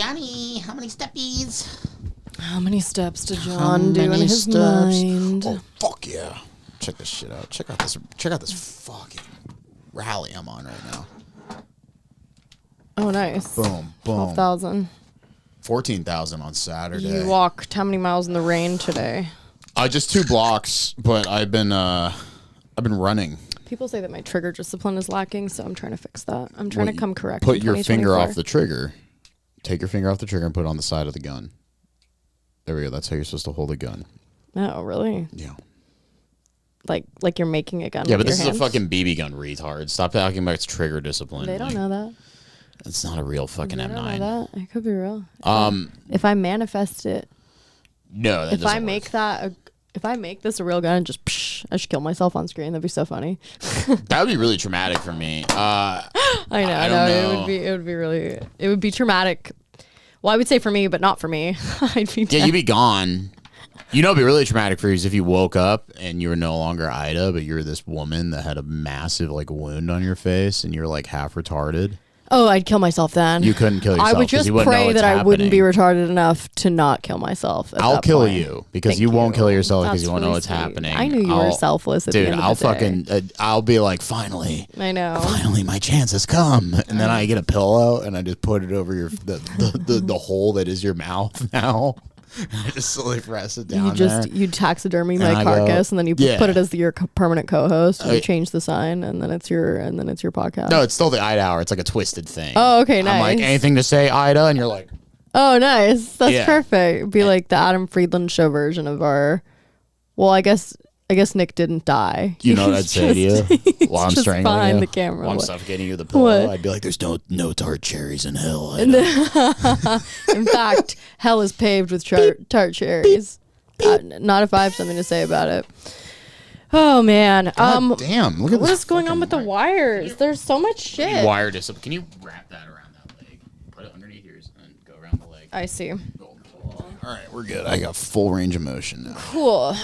Johnny, how many steppies? How many steps did John do in his mind? Oh, fuck yeah. Check this shit out. Check out this fucking rally I'm on right now. Oh, nice. Boom, boom. 12,000. 14,000 on Saturday. You walked how many miles in the rain today? Just 2 blocks, but I've been running. People say that my trigger discipline is lacking, so I'm trying to fix that. I'm trying to come correct. Put your finger off the trigger. Take your finger off the trigger and put it on the side of the gun. There we go. That's how you're supposed to hold a gun. Oh, really? Yeah. Like you're making a gun. Yeah, with but this your is a fucking BB gun, retard. Stop talking about its trigger discipline. They don't know that. It's not a real fucking They M9. don't know that. It could be real. If I manifest it. No, that if I make work. If I make this a real gun and just I should kill myself on screen. That'd be so funny. That would be really traumatic for me. I know. It would be traumatic. Well, I would say for me, but not for me. I'd be dead. Yeah, you'd be gone. You know, it'd be really traumatic for you is if you woke up and you were no longer Ida, but you were this woman that had a massive like wound on your face and you're like half retarded. Oh, I'd kill myself then. You couldn't kill yourself. I would just pray that I wouldn't be retarded enough to not kill myself. I'll kill you because you won't kill yourself because you won't know what's happening. I knew you were selfless at the end of the day. I'll be like, finally. I know. Finally, my chance has come. And then I get a pillow and I just put it over the hole that is your mouth now. I just slowly press it down. You taxidermy my carcass and then you put it as your permanent co-host. And you change the sign and then it's your podcast. No, it's still the Ida Hour. It's like a twisted thing. Oh, okay, nice. I'm like, anything to say, Ida, and you're like, oh, nice. That's perfect. It'd be like the Adam Friedland show version of our. Well, I guess Nick didn't die. You know what I'd say to you while I'm strangling behind you? the camera. While I'm suffocating you with the pillow. I'd be like, there's no tart cherries in hell. In fact, hell is paved with tart cherries. Not if I have something to say about it. Oh, man. God damn. Look at what is going on with the wires? There's so much shit. Wire discipline. Can you wrap that around that leg? Put it underneath yours and go around the leg. I see. All right, we're good. I got full range of motion now. Cool.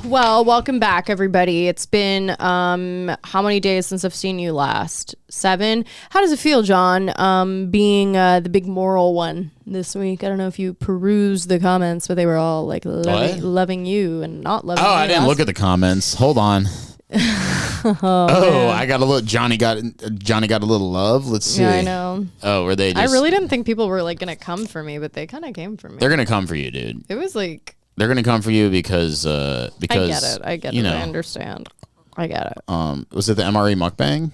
Well, welcome back, everybody. It's been how many days since I've seen you last? 7. How does it feel, John, being the big moral one this week? I don't know if you perused the comments, but they were all like loving you and not loving you. Oh, I didn't look at the comments. Hold on. I got a little Johnny got a little love. Let's see. Yeah, I know. Oh, were they just, I really didn't think people were like gonna come for me, but they kind of came for me. They're gonna come for you, dude. It was like they're gonna come for you because I get it. I understand. I get it. Was it the MRE mukbang?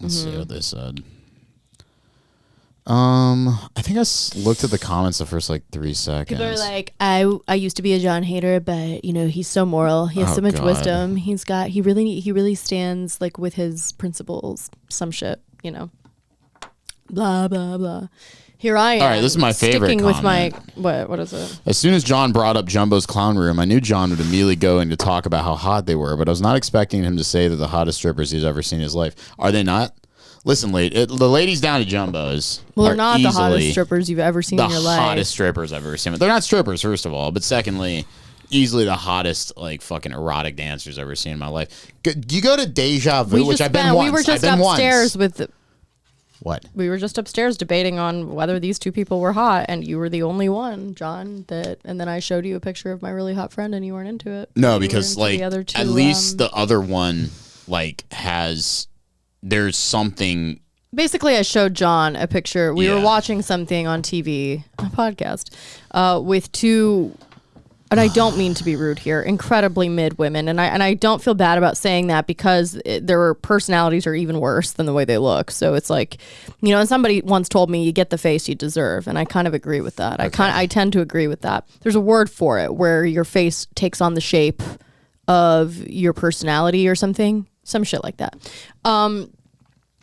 Let's see what they said. I think I looked at the comments the first like 3 seconds. People are like, I used to be a John hater, but you know he's so moral. He has so much wisdom. He really stands like with his principles. Some shit, you know. Blah blah blah. Here I am. All right, this is my favorite sticking comment. with my what is it? As soon as John brought up Jumbo's clown room, I knew John would immediately go in to talk about how hot they were, but I was not expecting him to say that the hottest strippers he's ever seen in his life. Are they not? Listen, the ladies down at Jumbo's. Well, they're not the hottest strippers you've ever seen in your life. The hottest strippers I've ever seen. They're not strippers, first of all, but secondly, easily the hottest like fucking erotic dancers I've ever seen in my life. Do you go to Deja Vu, which I've been once? We were just upstairs with. What? We were just upstairs debating on whether these two people were hot, and you were the only one, John. And then I showed you a picture of my really hot friend, and you weren't into it. No, because like the other two, at least the other one like has. There's something. Basically, I showed John a picture. We were watching something on TV, a podcast, with two, and I don't mean to be rude here, incredibly mid women, and I don't feel bad about saying that because their personalities are even worse than the way they look. So it's like, you know, and somebody once told me, "You get the face you deserve," and I kind of agree with that. Okay. I tend to agree with that. There's a word for it where your face takes on the shape of your personality or something. Some shit like that.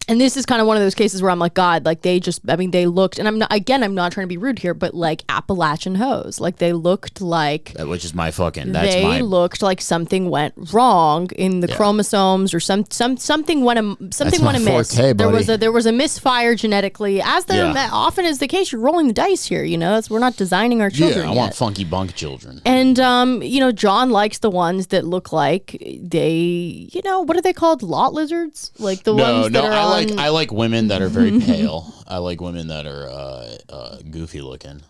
And this is kind of one of those cases where I'm like, God, like they looked, and I'm not trying to be rude here, but like Appalachian hoes, like they looked like, which is my fucking, looked like something went wrong in the chromosomes or something went amiss. There was a misfire genetically, as there often is the case. You're rolling the dice here, you know. We're not designing our children. Yeah, I want funky bunk children. And you know, John likes the ones that look like they, you know, what are they called? Lot lizards, like the ones that are like women that are very pale. I like women that are goofy looking.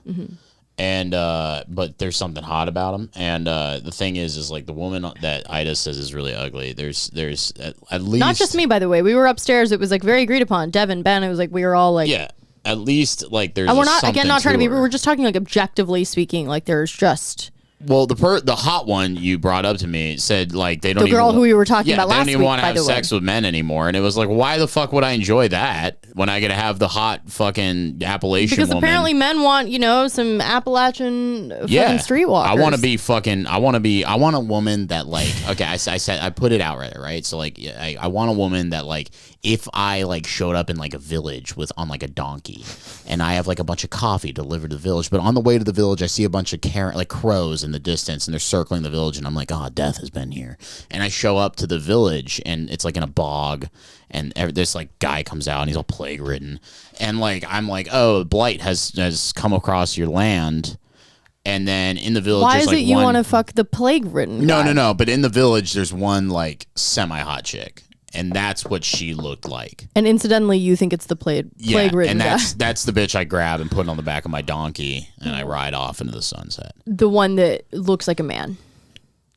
And but there's something hot about them. And the thing is like the woman that Ida says is really ugly. There's at least not just me, by the way. We were upstairs. It was like very agreed upon. Devin, Ben. It was like we were all like, yeah. At least like there's. And we're not again not trying to be. her. We're just talking like objectively speaking. Like there's just. Well, the hot one you brought up to me said like they don't the girl who we were talking about last week. They don't even want to have sex with men anymore, and it was like, why the fuck would I enjoy that when I get to have the hot fucking Appalachian because woman? Apparently men want some Appalachian fucking streetwalkers. I want to be fucking. I want a woman that like. Okay, I said I put it out right. So like, I want a woman that like if I like showed up in like a village on like a donkey, and I have like a bunch of coffee delivered to the village, but on the way to the village I see a bunch of crows in the distance, and they're circling the village, and I'm like, oh, death has been here. And I show up to the village, and it's like in a bog, and this like guy comes out, and he's all plague ridden, and like I'm like, oh, blight has come across your land. And then in the village, why is like it you want to fuck the plague ridden guy? No. But in the village, there's one like semi-hot chick. And that's what she looked like. And incidentally, you think it's the plague-ridden and guy. that's the bitch I grab and put on the back of my donkey, and I ride off into the sunset. The one that looks like a man.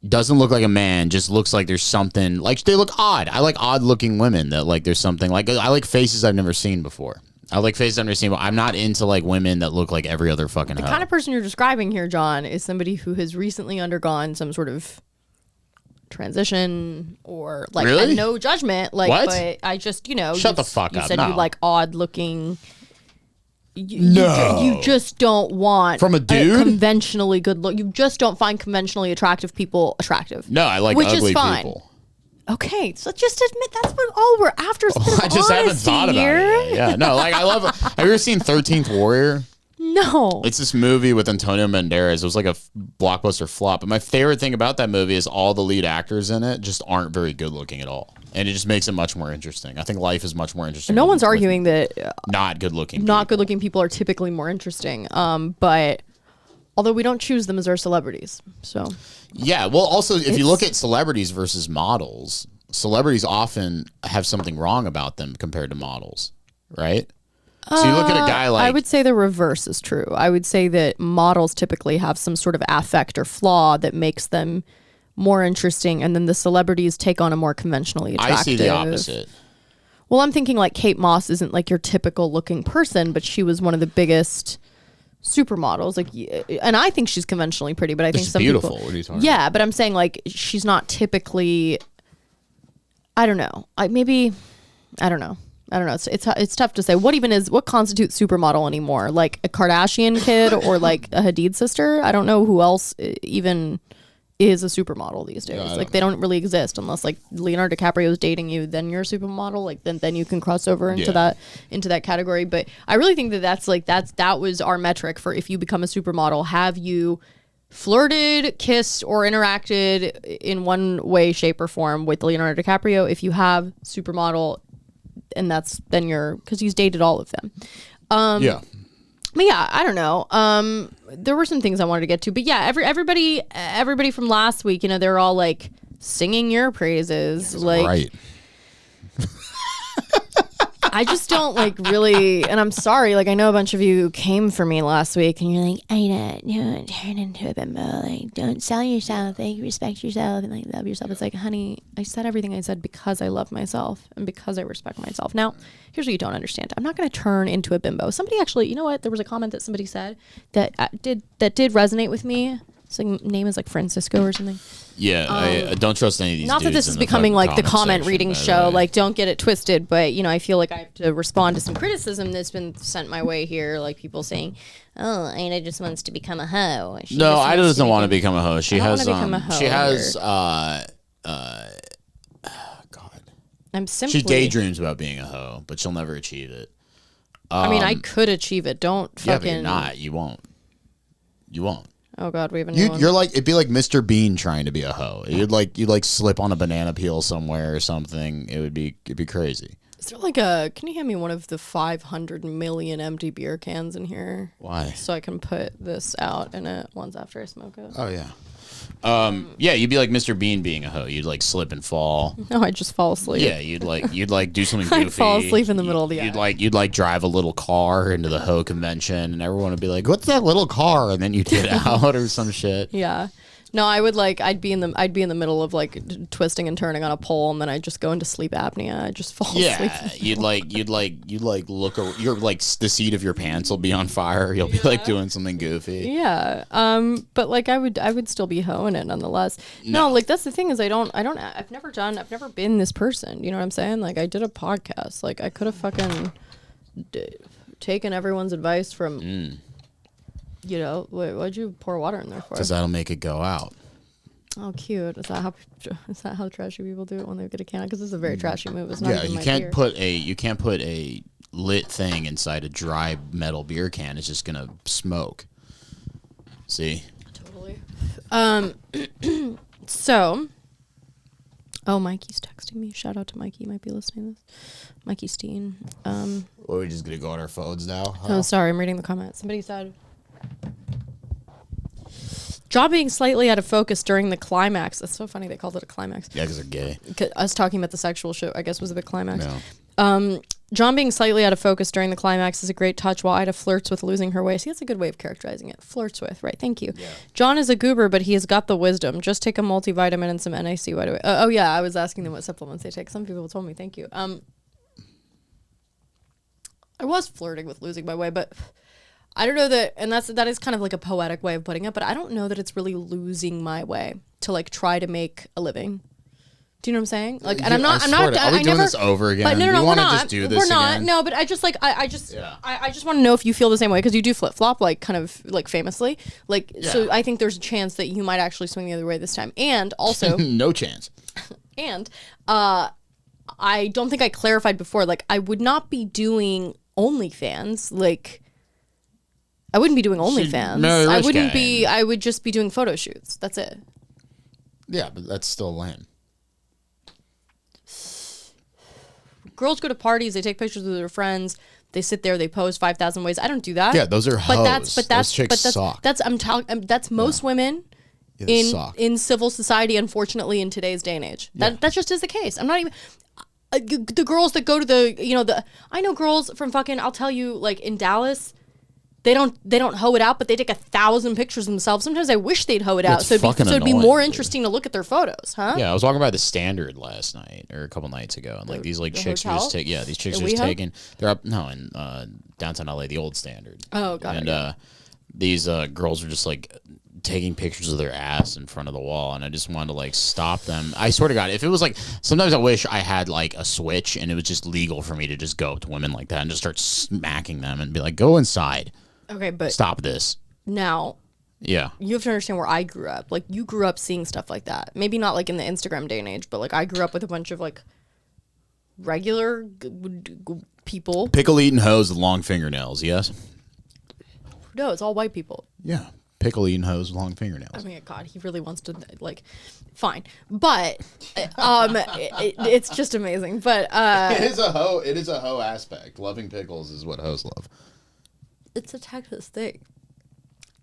Doesn't look like a man, just looks like there's something, like they look odd. I like odd-looking women that like there's something, like I like faces I've never seen before. I like faces I've never seen, but I'm not into like women that look like every other fucking hoe. The kind of person you're describing here, John, is somebody who has recently undergone some sort of transition or like really? And no judgment, like what? But I just shut the fuck you up. said no. you like odd looking. You just don't want from a dude conventionally good look. You just don't find conventionally attractive people attractive. No, I like which ugly is fine. people. Okay, so just admit that's what all we're after. I just haven't thought about it. Yeah, no, like I love. Have you ever seen 13th Warrior? No. It's this movie with Antonio Banderas. It was like a blockbuster flop. But my favorite thing about that movie is all the lead actors in it just aren't very good looking at all. And it just makes it much more interesting. I think life is much more interesting. No one's arguing that not good looking people are typically more interesting. But although we don't choose them as our celebrities. So yeah, well also if you look at celebrities versus models, celebrities often have something wrong about them compared to models, right? So you look at a guy like... I would say the reverse is true. I would say that models typically have some sort of affect or flaw that makes them more interesting, and then the celebrities take on a more conventionally attractive... I see the opposite. Well, I'm thinking like Kate Moss isn't like your typical looking person, but she was one of the biggest supermodels. Like, and I think she's conventionally pretty, but I think she's some beautiful. people... What are you talking yeah, but I'm saying like she's not typically... I don't know. I don't know. It's tough to say. What constitutes supermodel anymore? Like a Kardashian kid or like a Hadid sister? I don't know who else even is a supermodel these days. Yeah, like they don't really exist unless like Leonardo DiCaprio is dating you, then you're a supermodel. Like then you can cross over into that category. But I really think that was our metric for if you become a supermodel. Have you flirted, kissed, or interacted in one way, shape, or form with Leonardo DiCaprio? If you have, supermodel. And then because he's dated all of them. yeah. But yeah, I don't know. There were some things I wanted to get to, but yeah, everybody from last week, they're all like singing your praises. Like, right. I just don't like really, and I'm sorry, like I know a bunch of you came for me last week and you're like, Aida, don't turn into a bimbo, like don't sell yourself, like respect yourself and like love yourself. It's like, honey, I said everything I said because I love myself and because I respect myself. Now, here's what you don't understand. I'm not going to turn into a bimbo. Somebody actually, you know what? There was a comment that somebody said that did resonate with me. His name is like Francisco or something. Yeah, I don't trust any of these. Not that this is becoming like the comment reading show. Like, don't get it twisted. But I feel like I have to respond to some criticism that's been sent my way here. Like people saying, "Oh, Aida just wants to become a hoe." No, Aida doesn't want to become a hoe. She has. She has. God. She daydreams about being a hoe, but she'll never achieve it. I mean, I could achieve it. Don't fucking. Yeah, but you're not. You won't. You won't. Oh God, we have a new one. You're like, it'd be like Mr. Bean trying to be a hoe. You'd slip on a banana peel somewhere or something. It'd be crazy. Is there like can you hand me one of the 500 million empty beer cans in here? Why? So I can put this out in it once after I smoke it. Oh yeah. Yeah, you'd be like Mr. Bean being a hoe. You'd like slip and fall. No, I just fall asleep. Yeah, you'd like do something goofy. I'd fall asleep in the middle of the act. You'd like drive a little car into the hoe convention, and everyone would be like, "What's that little car?" And then you'd get out or some shit. Yeah. No, I'd be in the middle of like twisting and turning on a pole, and then I'd just go into sleep apnea. I'd just fall asleep. Yeah, you'd look. You're like the seat of your pants will be on fire. You'll be like doing something goofy. Yeah. But like I would still be hoeing it nonetheless. No, like that's the thing is I've never been this person. You know what I'm saying? Like I did a podcast. Like I could have fucking taken everyone's advice from. You know, why'd you pour water in there for? Because that'll make it go out. Oh, cute. Is that how trashy people do it when they get a can? Because it's a very trashy move. It's not even you my can't beer. you can't put a lit thing inside a dry metal beer can. It's just gonna smoke. See? Totally. So, Mikey's texting me. Shout out to Mikey. He might be listening to this. Mikey Steen. We're just gonna go on our phones now. Huh? Oh, sorry. I'm reading the comments. Somebody said, jaw being slightly out of focus during the climax. That's so funny they called it a climax. Yeah, because they're gay. Us talking about the sexual shit, I guess, was a big climax. No. John being slightly out of focus during the climax is a great touch while Ida flirts with losing her way. See, that's a good way of characterizing it. Flirts with, right? Thank you. Yeah. John is a goober, but he has got the wisdom. Just take a multivitamin and some NAC right away. Oh, yeah, I was asking them what supplements they take. Some people told me. Thank you. I was flirting with losing my way, but I don't know that, and that is kind of like a poetic way of putting it, but I don't know that it's really losing my way to like try to make a living. Do you know what I'm saying? Like, and I'm not. Are we doing this over again? But no, we want to not. just do this We're not. again? No, but I just like I just want to know if you feel the same way because you do flip flop like kind of like famously. Like so, I think there's a chance that you might actually swing the other way this time, and also no chance. And I don't think I clarified before. Like, I would not be doing OnlyFans. Like, I wouldn't be doing OnlyFans. I wouldn't be. I would just be doing photo shoots. That's it. Yeah, but that's still lame. Girls go to parties. They take pictures with their friends. They sit there. They pose 5,000 ways. I don't do that. Yeah, those are hoes. Those chicks suck. That's most women in civil society. Unfortunately, in today's day and age, that just is the case. I'm not even. The girls that go to I know girls from fucking, I'll tell you, like in Dallas, they don't hoe it out, but they take 1,000 pictures of themselves. Sometimes I wish they'd hoe it out. So it'd be more interesting to look at their photos, huh? Yeah, I was walking by the Standard last night or a couple nights ago, and like these like chicks were just these chicks are just taking. They're up in downtown LA, the old Standard. Oh god. And these girls were just like taking pictures of their ass in front of the wall, and I just wanted to like stop them. I swear to God, if it was like, sometimes I wish I had like a switch and it was just legal for me to just go up to women like that and just start smacking them and be like, go inside. Okay, but stop this. Now, yeah, you have to understand where I grew up. Like, you grew up seeing stuff like that. Maybe not like in the Instagram day and age, but like I grew up with a bunch of like regular people. Pickle eating hoes with long fingernails, yes? No, it's all white people. Yeah. Pickle eating hoes with long fingernails. Oh my God, he really wants to like, fine, but it's just amazing. But it is a hoe. It is a hoe aspect. Loving pickles is what hoes love. It's a Texas thing.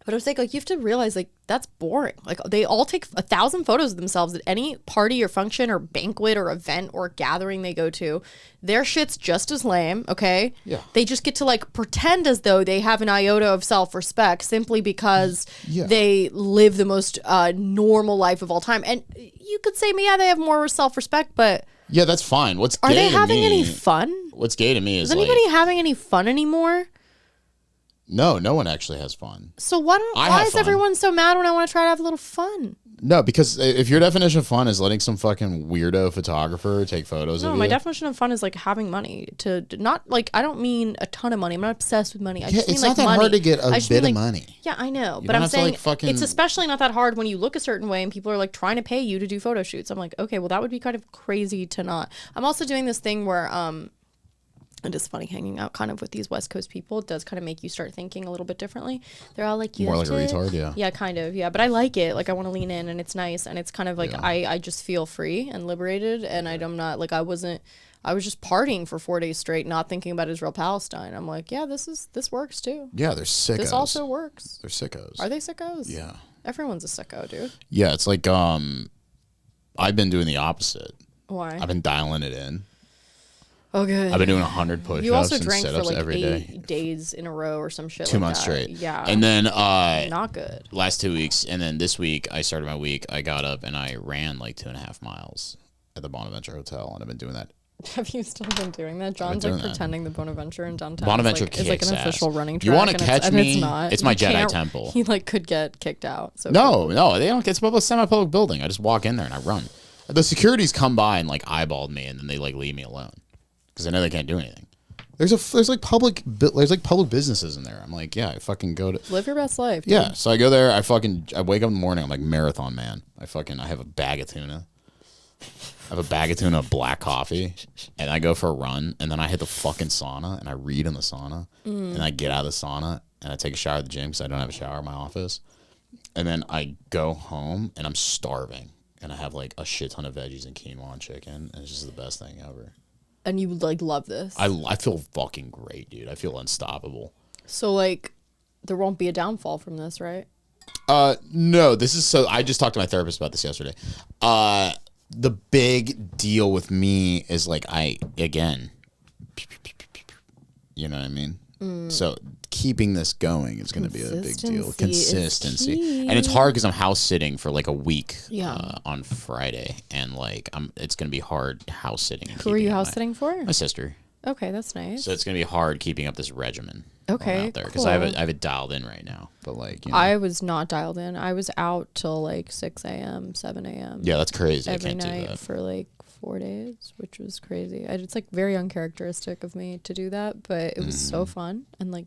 But I was like, you have to realize, like, that's boring. Like, they all take 1,000 photos of themselves at any party or function or banquet or event or gathering they go to. Their shit's just as lame, okay? Yeah. They just get to, like, pretend as though they have an iota of self-respect simply because they live the most normal life of all time. And you could say, yeah, they have more self-respect, but... Yeah, that's fine. What's gay to me... Are they having any fun? What's gay to me is, Is anybody having any fun anymore? No one actually has fun. So why is everyone so mad when I want to try to have a little fun? No, because if your definition of fun is letting some fucking weirdo photographer take photos of you. No, my definition of fun is like having money to not like, I don't mean a ton of money. I'm not obsessed with money. I just mean it's like not that money. hard to get a bit of money. Yeah, I know. But I'm saying it's especially not that hard when you look a certain way and people are like trying to pay you to do photo shoots. I'm like, okay, well that would be kind of crazy to not. I'm also doing this thing where it is funny hanging out kind of with these West Coast people. It does kind of make you start thinking a little bit differently. They're all like, more like a retard, yeah. Yeah, kind of, yeah. But I like it. Like, I want to lean in, and it's nice. And it's kind of like, I just feel free and liberated. And I'm not, like, I was just partying for 4 days straight, not thinking about Israel-Palestine. I'm like, yeah, this works too. Yeah, they're sickos. This also works. They're sickos. Are they sickos? Yeah. Everyone's a sicko, dude. Yeah, it's like I've been doing the opposite. Why? I've been dialing it in. Oh, good. I've been doing 100 push-ups You also and drank for sit-ups like every 8 day. days in a row or some shit. 2 like months that. straight. Yeah. And then not good. last 2 weeks, and then this week I started my week. I got up and I ran like 2.5 miles at the Bonaventure Hotel, and I've been doing that. Have you still been doing that? John's like pretending the Bonaventure in downtown Bonaventure is like an official running track. You want to catch me? It's not. It's my Jedi temple. He like could get kicked out. So No, they don't. It's a semi-public building. I just walk in there and I run. The securities come by and like eyeballed me, and then they like leave me alone because I know they can't do anything. There's like public businesses in there. I'm like, yeah, I fucking go to live your best life. Dude. Yeah, so I go there. I wake up in the morning. I'm like marathon man. I have a bag of tuna. I have a bag of tuna, black coffee, and I go for a run. And then I hit the fucking sauna and I read in the sauna. And I get out of the sauna and I take a shower at the gym because I don't have a shower in my office. And then I go home and I'm starving. And I have like a shit ton of veggies and quinoa and chicken. And it's just the best thing ever. And you like love this. I feel fucking great, dude. I feel unstoppable. So like, there won't be a downfall from this, right? No. This is I just talked to my therapist about this yesterday. The big deal with me is like you know what I mean? So keeping this going is going to be a big deal. Consistency. And it's hard because I'm house sitting for like a week on Friday. And like it's going to be hard house sitting. Who are you house sitting for? My sister. Okay, that's nice. So it's going to be hard keeping up this regimen. Okay, out there because I have it dialed in right now. But like, you know. I was not dialed in. I was out till like 6 a.m., 7 a.m. Yeah, that's crazy. Every I can't night do that for like 4 days, which was crazy. It's like very uncharacteristic of me to do that, but it was so fun and like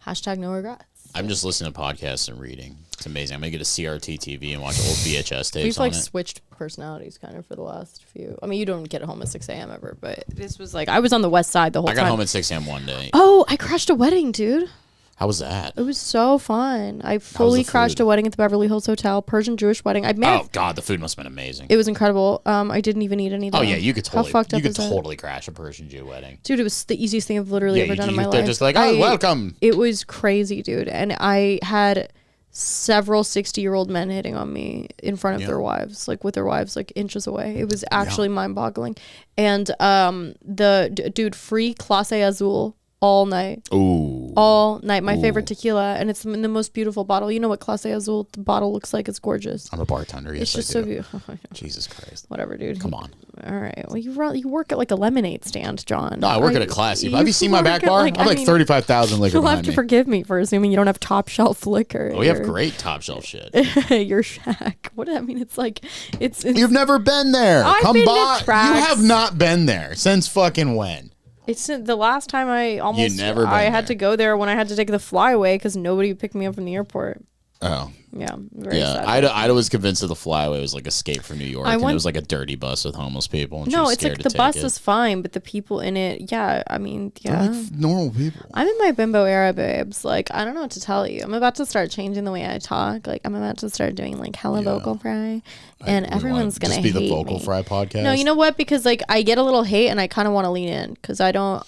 hashtag no regrets. I'm just listening to podcasts and reading. It's amazing. I'm gonna get a CRT TV and watch old VHS tapes. We've like switched personalities kind of for the last few. I mean, you don't get home at 6 a.m. ever, but this was like I was on the west side the whole time. I got home at 6 a.m. one day. Oh, I crashed a wedding, dude. How was that? It was so fun. I fully crashed a wedding at the Beverly Hills Hotel, Persian Jewish wedding. Oh God, the food must have been amazing. It was incredible. I didn't even eat anything. Oh yeah, you could totally crash a Persian Jew wedding. Dude, it was the easiest thing I've literally ever done in my life. They're just like, oh, welcome. It was crazy, dude. And I had several 60-year-old men hitting on me in front of their wives, like with their wives like inches away. It was actually mind-boggling. And dude, free Clase Azul all night. Ooh. All night. My favorite tequila, and it's in the most beautiful bottle. You know what Clase Azul the bottle looks like? It's gorgeous. I'm a bartender. Yes, it's just so beautiful. Jesus Christ. Whatever, dude. Come on. All right. Well, you work at like a lemonade stand, John. No, I work at a classy. Have you seen my back bar? I have like 35,000 liquor You'll behind have to me. forgive me for assuming you don't have top shelf liquor. Oh, we have great top shelf shit. Your shack. What I mean, it's like it's You've never been there. I've been to tracks. You have not been there since fucking when? It's the last time I had to go there when I had to take the flyaway because nobody picked me up from the airport. Oh. Yeah. Very sad. Ida was convinced that the flyaway was like Escape from New York, and it was like a dirty bus with homeless people. And no, she was it's like the bus is fine, but the people in it, I mean, they're like normal people. I'm in my bimbo era, babes. Like, I don't know what to tell you. I'm about to start changing the way I talk. Like, I'm about to start doing like hella vocal fry, and everyone's gonna hate me. Just be the vocal fry podcast. No, you know what? Because like I get a little hate, and I kind of want to lean in because I don't.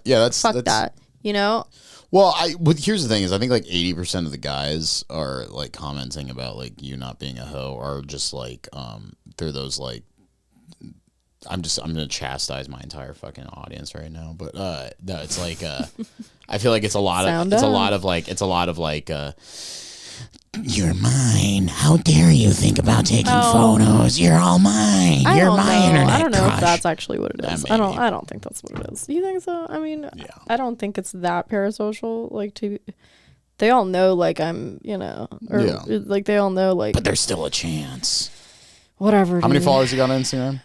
Yeah, that's that. You know. Well, here's the thing is I think like 80% of the guys are like commenting about like you not being a hoe or just like they're those like I'm gonna chastise my entire fucking audience right now, but no, it's like I feel like it's a lot of like you're mine. How dare you think about taking photos? You're all mine. You're my internet I don't know crush. if that's actually what it is. I don't think that's what it is. You think so? I mean, I don't think it's that parasocial. Like, they all know, like, I'm, like, they all know, like. But there's still a chance. Whatever. How many followers you got on Instagram?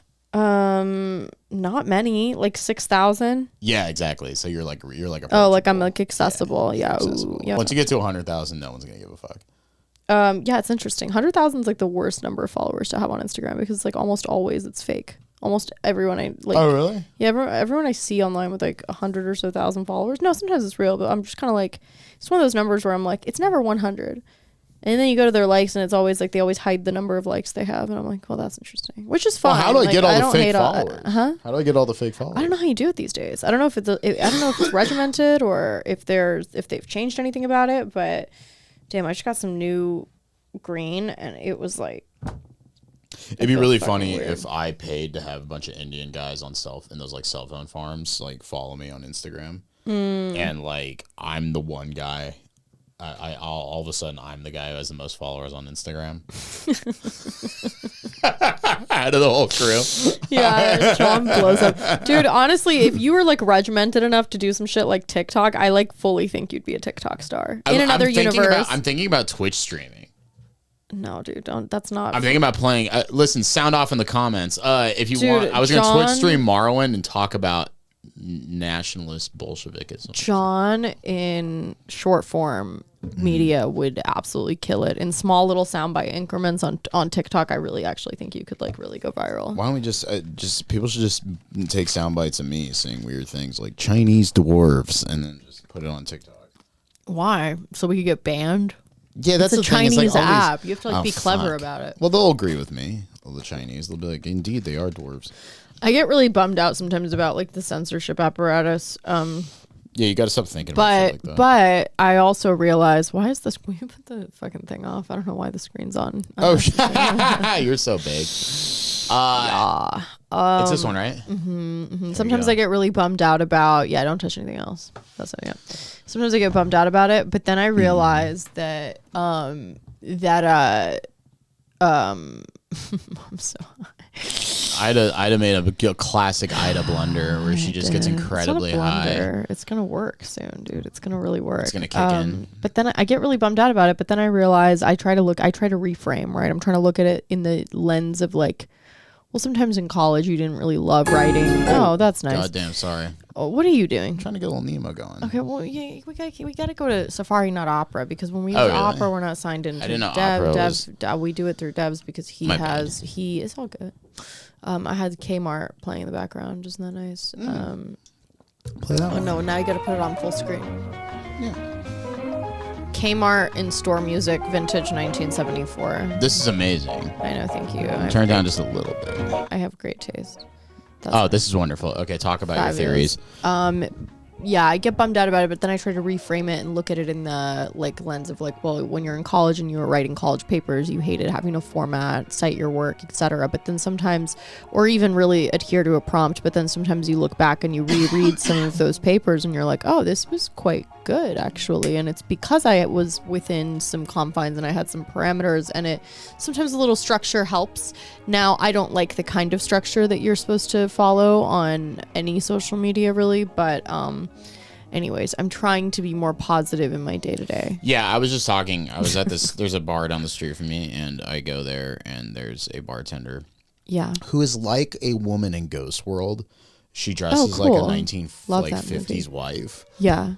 Not many, like 6,000. Yeah, exactly. So you're like I'm like accessible. Yeah. Accessible. Yeah. Once you get to 100,000, no one's gonna give a fuck. It's interesting. 100,000 is like the worst number of followers to have on Instagram because like almost always it's fake. Almost everyone I like. Oh really? Yeah, everyone I see online with like 100 or so thousand followers. No, sometimes it's real, but I'm just kind of like, it's one of those numbers where I'm like, it's never 100. And then you go to their likes and it's always like they always hide the number of likes they have, and I'm like, well, that's interesting, which is fine. Well, how do I get all the fake followers? How do I get all the fake followers? I don't know how you do it these days. I don't know if it's regimented or if they've changed anything about it, but damn, I just got some new green, and it was like. It'd be really funny weird. if I paid to have a bunch of Indian guys on in those like cell phone farms like follow me on Instagram, and like I'm the one guy. I'll all of a sudden I'm the guy who has the most followers on Instagram out of the whole crew. Yeah, John blows up, dude. Honestly, if you were like regimented enough to do some shit like TikTok, I like fully think you'd be a TikTok star in another universe. I'm thinking about Twitch streaming. No, dude, don't. That's not. I'm thinking about playing. Listen, sound off in the comments. If you want, I was going to Twitch stream Morrowind and talk about nationalist Bolshevikism. John in short form media would absolutely kill it. In small little soundbite increments on TikTok, I really actually think you could like really go viral. Why don't we just people should just take sound bites of me saying weird things like Chinese dwarves and then just put it on TikTok. Why? So we could get banned? Yeah, that's it's a the thing. Chinese like app. You have to like be clever about it. Well, they'll agree with me. The Chinese, they'll be like, indeed, they are dwarves. I get really bummed out sometimes about like the censorship apparatus. Yeah, you got to stop thinking about shit like that. But I also realize, why is this? Will you put the fucking thing off? I don't know why the screen's on. Oh, you're so big. It's this one, right? Mm-hmm. Sometimes I get really bummed out about. Yeah, don't touch anything else. That's it. Yeah. Sometimes I get bummed out about it, but then I realize that I'm so. Ida made a classic Ida blunder where she just gets incredibly high. It's gonna work soon, dude. It's gonna really work. It's gonna kick in. But then I get really bummed out about it. But then I realize I try to reframe. Right, I'm trying to look at it in the lens of like, well, sometimes in college you didn't really love writing. Oh, that's nice. Goddamn, sorry. Oh, what are you doing? I'm trying to get a little Nemo going. Okay, well, yeah, we gotta go to Safari, not Opera, because when we use Opera, we're not signed into I didn't know Opera was... we do it through Devs because he is all good. I had Kmart playing in the background. Isn't that nice? Play that one. No, now you got to put it on full screen. Yeah. Kmart in-store music, vintage 1974. This is amazing. I know, thank you. Turn down just a little bit. I have great taste. This is wonderful. Okay, talk about Fabulous. your theories. Yeah, I get bummed out about it, but then I try to reframe it and look at it in the like lens of like, well, when you're in college and you were writing college papers, you hated having to format, cite your work, etc. But then sometimes, or even really adhere to a prompt, but then sometimes you look back and you reread some of those papers and you're like, oh, this was quite good actually, and it's because I was within some confines and I had some parameters, and it sometimes a little structure helps. Now I don't like the kind of structure that you're supposed to follow on any social media really, but anyways, I'm trying to be more positive in my day-to-day. Yeah, I was just talking, I was at this there's a bar down the street from me, and I go there and there's a bartender who is like a woman in Ghost World. She dresses like a 1950s wife. Yeah.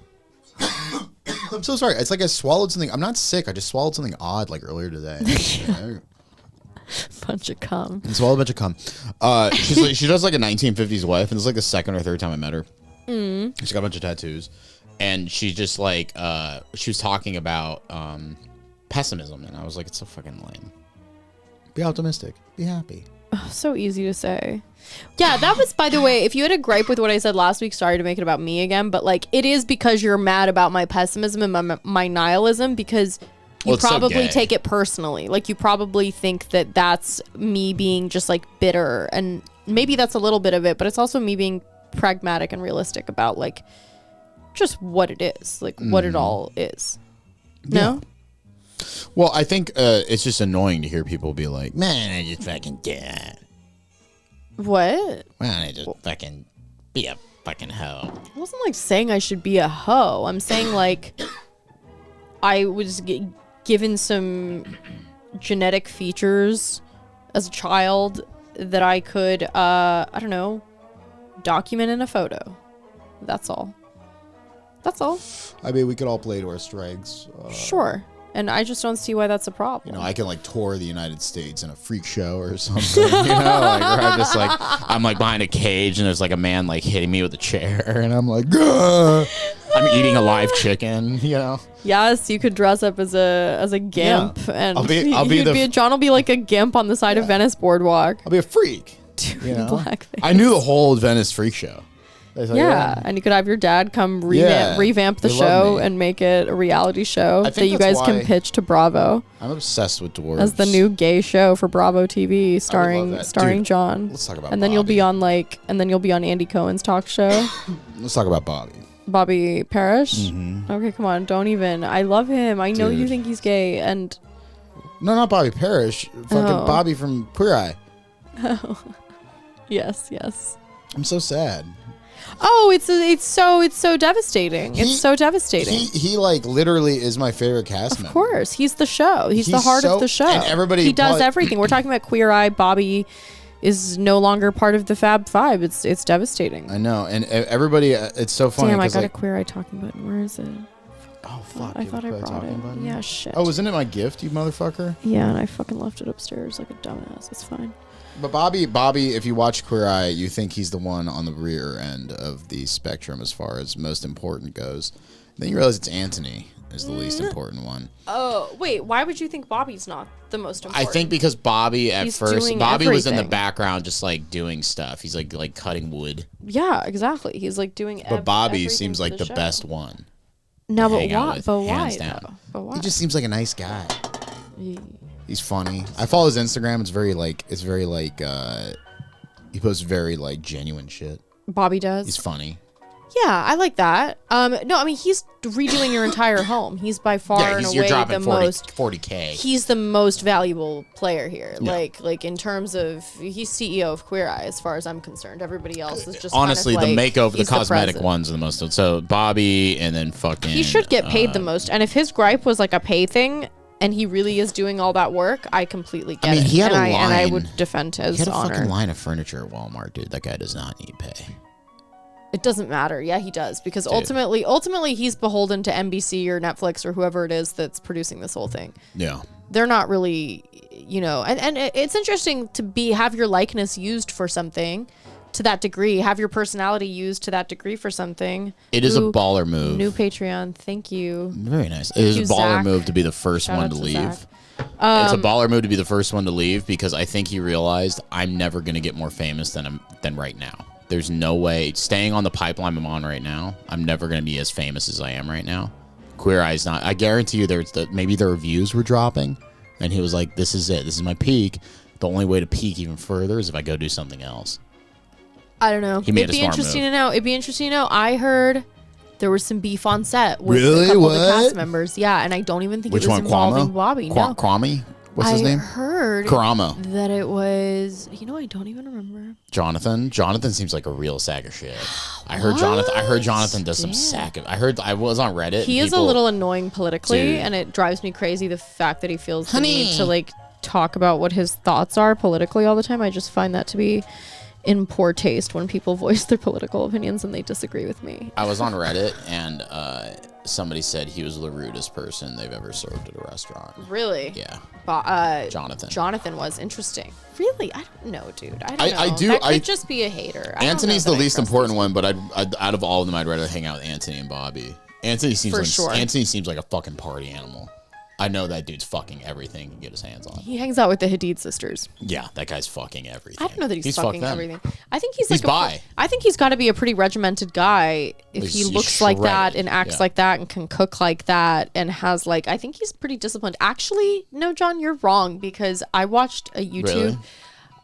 I'm so sorry. It's like I swallowed something. I'm not sick. I just swallowed something odd like earlier today. Bunch of cum. I swallowed a bunch of cum. She does like a 1950s wife, and it's like the second or third time I met her. She's got a bunch of tattoos, and she's just like she was talking about pessimism, and I was like, it's so fucking lame. Be optimistic. Be happy. Oh, so easy to say. Yeah, that was, by the way, if you had a gripe with what I said last week, sorry to make it about me again, but like it is because you're mad about my pessimism and my nihilism, because you probably take it personally. Like you probably think that that's me being just like bitter, and maybe that's a little bit of it, but it's also me being pragmatic and realistic about like just what it is, like what it all is. No? Well, I think it's just annoying to hear people be like, man, I just fucking did. What? Man, I just fucking be a fucking hoe. I wasn't like saying I should be a hoe. I'm saying like I was given some genetic features as a child that I could, I don't know, document in a photo. That's all. That's all. I mean, we could all play to our strengths. Sure. And I just don't see why that's a problem. You know, I can like tour the United States in a freak show or something. You know, like where I'm just like, I'm like behind a cage and there's like a man like hitting me with a chair, and I'm like, Gah! I'm eating a live chicken. You know. Yes, you could dress up as a gimp, and John will be like a gimp on the side of Venice Boardwalk. I'll be a freak. Dude, you know? blackface. I knew the whole Venice freak show. Yeah, and you could have your dad come revamp the show and make it a reality show that you guys can pitch to Bravo. I'm obsessed with dwarves. As the new gay show for Bravo TV, starring Dude, John. Let's talk about. And then you'll be on Andy Cohen's talk show. Let's talk about Bobby. Bobby Parrish. Okay, come on, don't even. I love him. I know you think he's gay, and no, not Bobby Parrish. Fucking Bobby from Queer Eye. Oh, yes. I'm so sad. Oh, it's so devastating. It's so devastating. He like literally is my favorite cast member. Of course, he's the show. He's the heart of the show. And he does everything. We're talking about Queer Eye. Bobby is no longer part of the Fab Five. It's devastating. I know, and everybody. It's so funny. Damn, I got a Queer Eye talking button. Where is it? Oh fuck! I thought I brought it. Button? Yeah, shit. Oh, wasn't it my gift, you motherfucker? Yeah, and I fucking left it upstairs like a dumbass. It's fine. But Bobby, if you watch Queer Eye, you think he's the one on the rear end of the spectrum as far as most important goes. Then you realize it's Anthony is the least important one. Oh, wait. Why would you think Bobby's not the most important? I think because Bobby He's first, doing Bobby was in the everything. background just like doing stuff. He's like cutting wood. Yeah, exactly. He's like doing But Bobby everything seems for like the show. best one. No, but hang out why? with, But hands why, down. though? But why? He just seems like a nice guy. He's funny. I follow his Instagram. It's very he posts very like genuine shit. Bobby does. He's funny. Yeah, I like that. No, I mean he's redoing your entire home. He's by far and away the most 40K. He's the most valuable player here. Yeah. Like in terms of he's CEO of Queer Eye as far as I'm concerned. Everybody else is just honestly kind of the makeover, the cosmetic the ones are the most. So Bobby and then fucking. He should get paid the most. And if his gripe was like a pay thing, and he really is doing all that work, I completely get it. He had and I would defend his honor. He had a fucking line of furniture at Walmart, dude. That guy does not need pay. It doesn't matter. Yeah, he does. Because ultimately he's beholden to NBC or Netflix or whoever it is that's producing this whole thing. Yeah. They're not really, and it's interesting to have your likeness used for something to that degree, have your personality used to that degree for something. It is a baller move. New Patreon. Thank you. Very nice. It is a baller move to be the first one to leave. It's a baller move to be the first one to leave because I think he realized I'm never going to get more famous than right now. There's no way. Staying on the pipeline I'm on right now, I'm never going to be as famous as I am right now. Queer Eye's not. I guarantee you maybe the reviews were dropping, and he was like, this is it. This is my peak. The only way to peak even further is if I go do something else. I don't know. He made It'd be interesting to know. I heard there was some beef on set with really? a couple What? of the cast members. Yeah, and I don't even think Which it was one, involving Bobby. No. Kwame? What's his name? I heard Karamo. that it was, I don't even remember. Jonathan seems like a real sack of shit. I heard Jonathan does some sack of. I was on Reddit. He is a little annoying politically, and it drives me crazy the fact that he feels the need to like talk about what his thoughts are politically all the time. I just find that to be in poor taste when people voice their political opinions and they disagree with me. I was on Reddit and somebody said he was the rudest person they've ever served at a restaurant. Really? Yeah. Jonathan was interesting. Really? I don't know, dude. I don't know. That could just be a hater. Anthony's the least important one, but I'd out of all of them, I'd rather hang out with Anthony and Bobby. Anthony seems like a fucking party animal. I know that dude's fucking everything he can get his hands on. He hangs out with the Hadid sisters. Yeah, that guy's fucking everything. I don't know that he's fucking everything. I think he's bi. I think he's got to be a pretty regimented guy if he looks like that and acts like that and can cook like that and has I think he's pretty disciplined. Actually, no, John, you're wrong because I watched a YouTube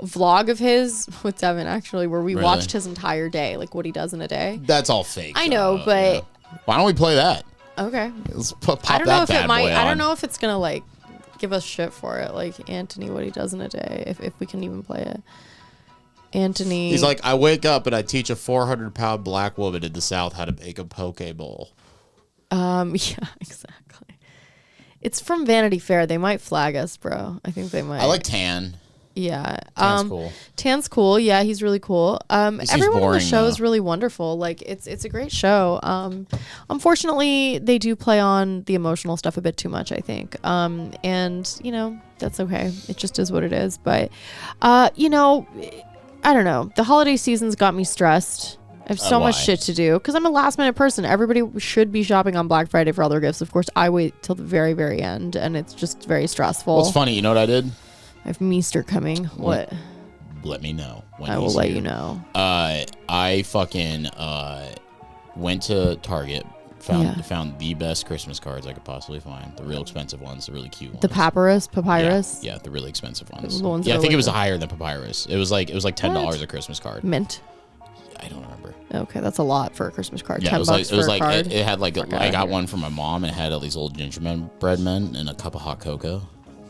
vlog of his with Devin actually where we watched his entire day, like what he does in a day. That's all fake. I know, but yeah. Why don't we play that? Okay. Let's pop I don't know if it might. I don't know if it's gonna give us shit for it. Like Anthony, what he does in a day, if we can even play it. Anthony. He's like, I wake up and I teach a 400-pound black woman in the South how to make a poke bowl. Yeah, exactly. It's from Vanity Fair. They might flag us, bro. I think they might. I like Tan. Yeah. Tan's cool. Tan's cool. Yeah, he's really cool. Everyone on the show is really wonderful. It's a great show. Unfortunately, they do play on the emotional stuff a bit too much, I think. And that's okay. It just is what it is. But I don't know. The holiday season's got me stressed. I have so much shit to do because I'm a last minute person. Everybody should be shopping on Black Friday for all their gifts. Of course, I wait till the very, very end, and it's just very stressful. Well, it's funny. You know what I did? I have Meester coming. What? let me know when I will let you know. I fucking went to Target, found the best Christmas cards I could possibly find. The real expensive ones, the really cute ones. The papyrus? Yeah, the really expensive ones. The ones I think it was higher than papyrus. It was like $10 a Christmas card. Mint. I don't remember. Okay, that's a lot for a Christmas card. Yeah, $10 it was for a card. It had like I got one for my mom, and it had all these old gingerbread men and a cup of hot cocoa,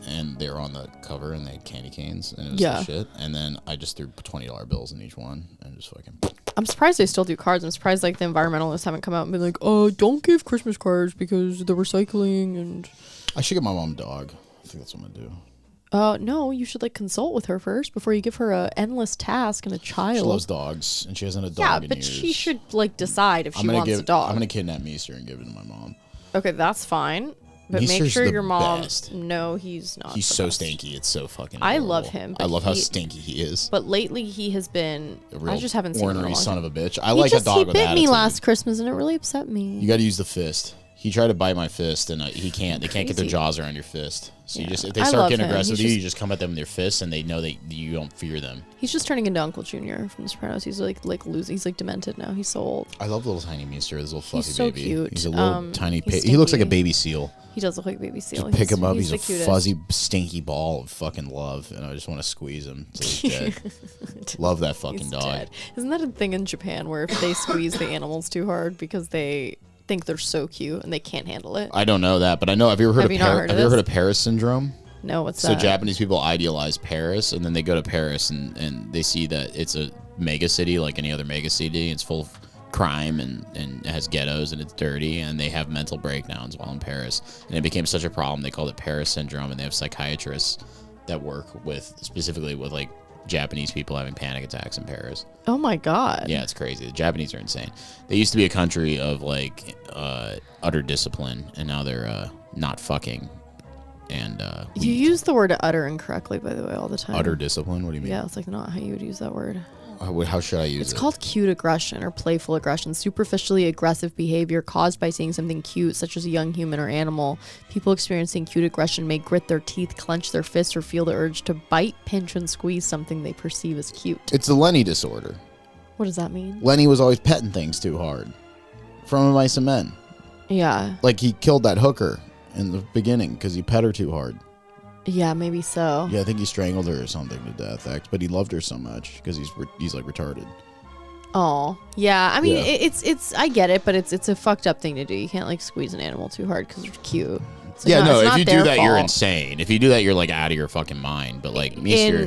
and they were on the cover, and they had candy canes, and it was the shit. And then I just threw $20 bills in each one, and just fucking. I'm surprised they still do cards. I'm surprised like the environmentalists haven't come out and been like, "Oh, don't give Christmas cards because the recycling and." I should get my mom a dog. I think that's what I'm gonna do. No, you should like consult with her first before you give her a endless task and a child. She loves dogs, and she hasn't a dog in years. She should like decide if she wants a dog. I'm gonna kidnap Meester and give it to my mom. Okay, that's fine. But Meester's make sure the your mom. best. No, he's not. He's so stinky. It's so fucking. I adorable. love him. I love how stinky he is. But lately he has been. I just haven't seen him. Ornery son of a bitch. I like a dog with attitude. He bit me last Christmas and it really upset me. You got to use the fist. He tried to bite my fist, and he can't. They can't get their jaws around your fist. So you just if they start getting aggressive with you, you just come at them with your fists, and they know that you don't fear them. He's just turning into Uncle Junior from The Sopranos. He's like losing. He's like demented now. He's so old. I love little tiny Meester, this little fluffy baby. He's so cute. He's a little tiny. He looks like a baby seal. He does look like a baby seal. Just pick him up. He's a fuzzy, stinky ball of fucking love, and I just want to squeeze him till he's dead. Love that fucking dog. Dead. Isn't that a thing in Japan where if they squeeze the animals too hard because they think they're so cute and they can't handle it? I don't know that, but I know. Have you ever heard of Paris syndrome? No, what's that? So Japanese people idealize Paris, and then they go to Paris and they see that it's a mega city like any other mega city. It's full of crime and it has ghettos and it's dirty, and they have mental breakdowns while in Paris. And it became such a problem, they called it Paris syndrome, and they have psychiatrists that work specifically with like Japanese people having panic attacks in Paris. Oh my god. Yeah, it's crazy. The Japanese are insane. They used to be a country of like utter discipline, and now they're not fucking. And you use the word utter incorrectly, by the way, all the time. Utter discipline? What do you mean? Yeah, it's like not how you would use that word. How should I use it? It's called cute aggression or playful aggression, superficially aggressive behavior caused by seeing something cute, such as a young human or animal. People experiencing cute aggression may grit their teeth, clench their fists, or feel the urge to bite, pinch, and squeeze something they perceive as cute. It's the Lenny disorder. What does that mean? Lenny was always petting things too hard. From Mice and Men. Yeah. Like he killed that hooker in the beginning because he pet her too hard. Yeah, maybe so. Yeah, I think he strangled her or something to death. But he loved her so much because he's like retarded. Oh, yeah. I mean, it's I get it, but it's a fucked up thing to do. You can't like squeeze an animal too hard because they're cute. Like, yeah, no. If you do that, fault. You're insane. If you do that, you're like out of your fucking mind. But like Meester,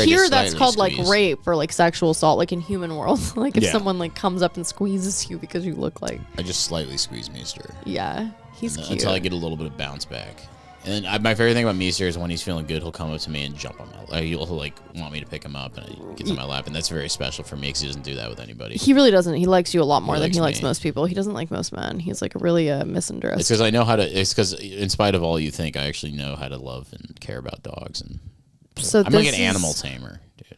here that's called like rape or like sexual assault, like in human world. Like if someone like comes up and squeezes you because you look like. I just slightly squeeze Meester. Yeah, he's cute until I get a little bit of bounce back. And then my favorite thing about Meester is when he's feeling good, he'll come up to me and jump on my lap. He'll like want me to pick him up, and he gets on my lap, and that's very special for me because he doesn't do that with anybody. He really doesn't. He likes you a lot more than he likes most people. He doesn't like most men. He's like a really misanthrope. It's because I know how to. It's because in spite of all you think, I actually know how to love and care about dogs, and so I'm like an animal tamer, dude.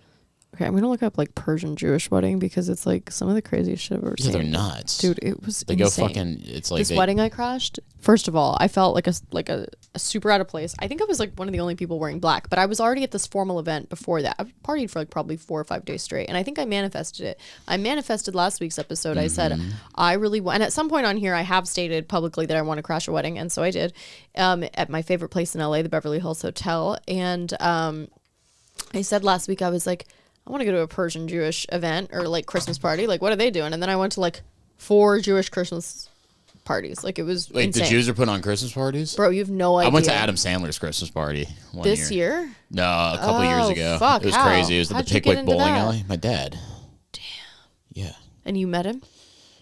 Okay, I'm gonna look up like Persian Jewish wedding because it's like some of the craziest shit I've ever seen. They're nuts, dude. It was they insane. go fucking. It's like this wedding I crashed. First of all, I felt like a super out of place. I think I was like one of the only people wearing black, but I was already at this formal event before that. I've partied for like probably 4 or 5 days straight, and I think I manifested it. I manifested last week's episode. I said I really want, and at some point on here, I have stated publicly that I want to crash a wedding, and so I did at my favorite place in LA, the Beverly Hills Hotel, and I said last week I was like, I want to go to a Persian Jewish event or like Christmas party. Like, what are they doing? And then I went to like 4 Jewish Christmas parties. Like, it was Wait, insane. the Jews are putting on Christmas parties? Bro, you have no idea. I went to Adam Sandler's Christmas party this year. No, a couple years ago. Fuck, it was how? crazy. It was at the Pickwick Bowling Alley. My dad. Damn. Yeah. And you met him?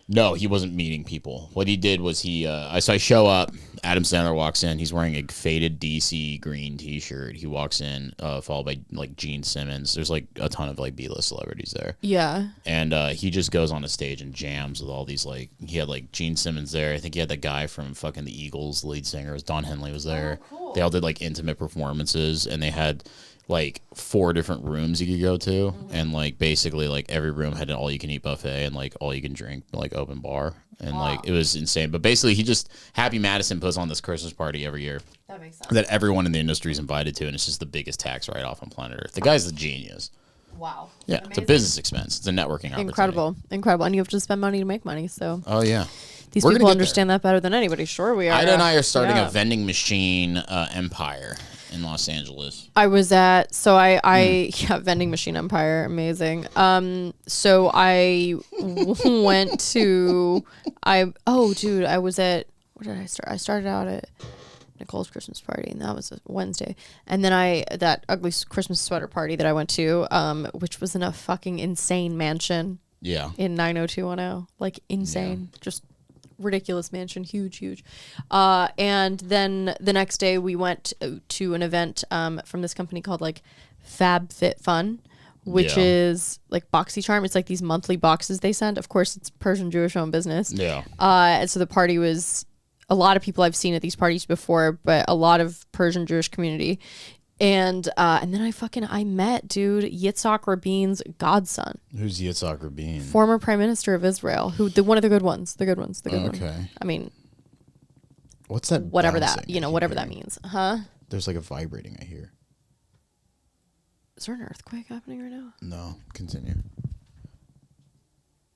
No, he wasn't meeting people. What he did was so I show up. Adam Sandler walks in. He's wearing a faded DC green T-shirt. He walks in, followed by like Gene Simmons. There's like a ton of like B-list celebrities there. Yeah. And he just goes on a stage and jams with all these like. He had like Gene Simmons there. I think he had that guy from fucking the Eagles, the lead singer. Don Henley was there. Oh, cool. They all did like intimate performances, and they had like 4 different rooms you could go to, and like basically like every room had an all-you-can-eat buffet and like all-you-can-drink like open bar, and like it was insane. But basically, Happy Madison puts on this Christmas party every year. That makes sense. That everyone in the industry is invited to, and it's just the biggest tax write-off on planet Earth. The guy's a genius. Wow. Yeah, it's a business expense. It's a networking opportunity. Incredible. And you have to spend money to make money. So. Oh yeah. These people understand that better than anybody. Sure, we are. Ida and I are starting a vending machine empire in Los Angeles. I was at vending machine empire, amazing. So I went to I was at, where did I start? I started out at Nicole's Christmas party, and that was a Wednesday. And then that ugly Christmas sweater party that I went to, which was in a fucking insane mansion. Yeah. In 90210, like insane, just ridiculous mansion, huge. And then the next day we went to an event from this company called like Fab Fit Fun, which is like BoxyCharm. It's like these monthly boxes they send. Of course, it's Persian Jewish owned business. Yeah. And so the party was a lot of people I've seen at these parties before, but a lot of Persian Jewish community. And then I met, dude, Yitzhak Rabin's godson. Who's Yitzhak Rabin? Former Prime Minister of Israel, one of the good ones. The good ones. Okay. I mean, what's that? Whatever that means, huh? There's like a vibrating I hear. Is there an earthquake happening right now? No, continue.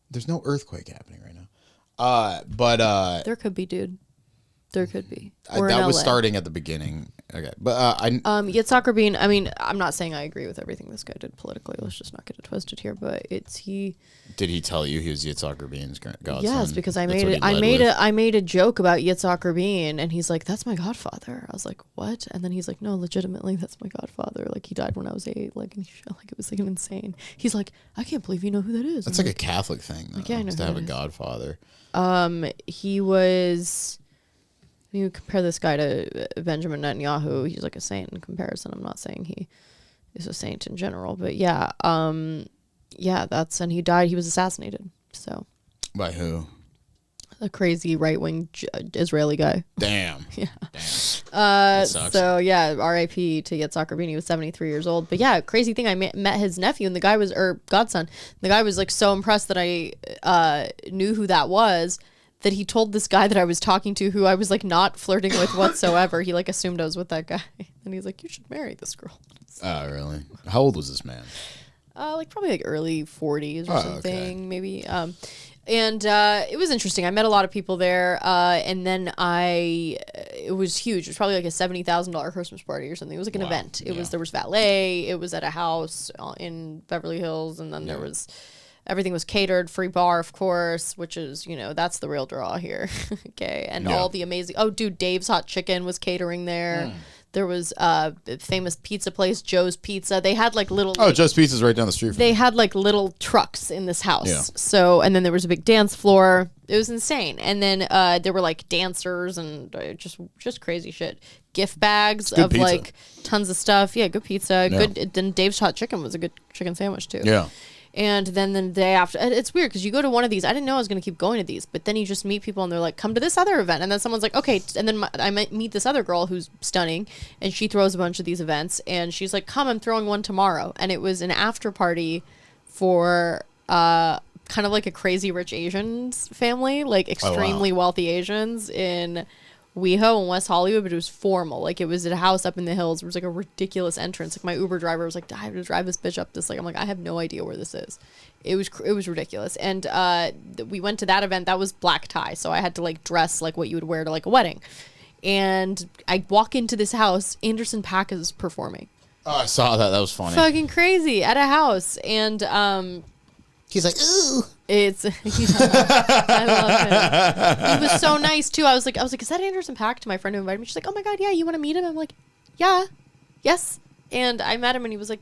There's no earthquake happening right now. But there could be, dude. There could be. That was starting at the beginning. Okay, but Yitzhak Rabin. I mean, I'm not saying I agree with everything this guy did politically. Let's just not get it twisted here. But he. Did he tell you he was Yitzhak Rabin's godson? Yes, because I made a joke about Yitzhak Rabin, and he's like, "That's my godfather." I was like, "What?" And then he's like, "No, legitimately, that's my godfather. Like he died when I was 8. Like it was like an insane." He's like, "I can't believe you know who that is." That's like a Catholic thing, though. Like, yeah, I know to have a godfather. He was. You compare this guy to Benjamin Netanyahu, he's like a saint in comparison. I'm not saying he is a saint in general, but yeah, and he died. He was assassinated. So by who? A crazy right-wing Israeli guy. Damn. Yeah. Damn. So yeah, R.I.P. to Yitzhak Rabin. He was 73 years old. But yeah, crazy thing. I met his nephew, and the guy was godson. The guy was like so impressed that I knew who that was, that he told this guy that I was talking to, who I was like not flirting with whatsoever. He like assumed I was with that guy, and he's like, "You should marry this girl." Oh, really? How old was this man? Like probably like early 40s or something, maybe. And it was interesting. I met a lot of people there, and then it was huge. It was probably like a $70,000 Christmas party or something. It was like an event. There was valet. It was at a house in Beverly Hills, and then there was. Everything was catered, free bar, of course, which is, that's the real draw here. Okay. And all the amazing, Dave's Hot Chicken was catering there. There was a famous pizza place, Joe's Pizza. They had like little... Joe's Pizza's right down the street from They had like little trucks in this house. Yeah. So, and then there was a big dance floor. It was insane. And then there were like dancers and just crazy shit. Gift bags of pizza. Like tons of stuff. Yeah, good pizza. Yeah. Good. Then Dave's Hot Chicken was a good chicken sandwich too. Yeah. And then the day after, it's weird because you go to one of these. I didn't know I was going to keep going to these, but then you just meet people and they're like, come to this other event. And then someone's like, okay. And then I might meet this other girl who's stunning, and she throws a bunch of these events. And she's like, come, I'm throwing one tomorrow. And it was an after party for kind of like a crazy rich Asians family, like extremely wealthy Asians in WeHo in West Hollywood, but it was formal. Like it was at a house up in the hills. There was like a ridiculous entrance. Like my Uber driver was like, I have to drive this bitch up this. Like I'm like, I have no idea where this is. It was ridiculous. And we went to that event. That was black tie, so I had to like dress like what you would wear to like a wedding. And I walk into this house. Anderson .Paak is performing. Oh, I saw that. That was funny. Fucking crazy at a house. And he's like, ooh. I love him. He was so nice too. I was like, is that Anderson .Paak? To my friend who invited me. She's like, oh my God, yeah, you want to meet him? I'm like, yeah, yes. And I met him, and he was like,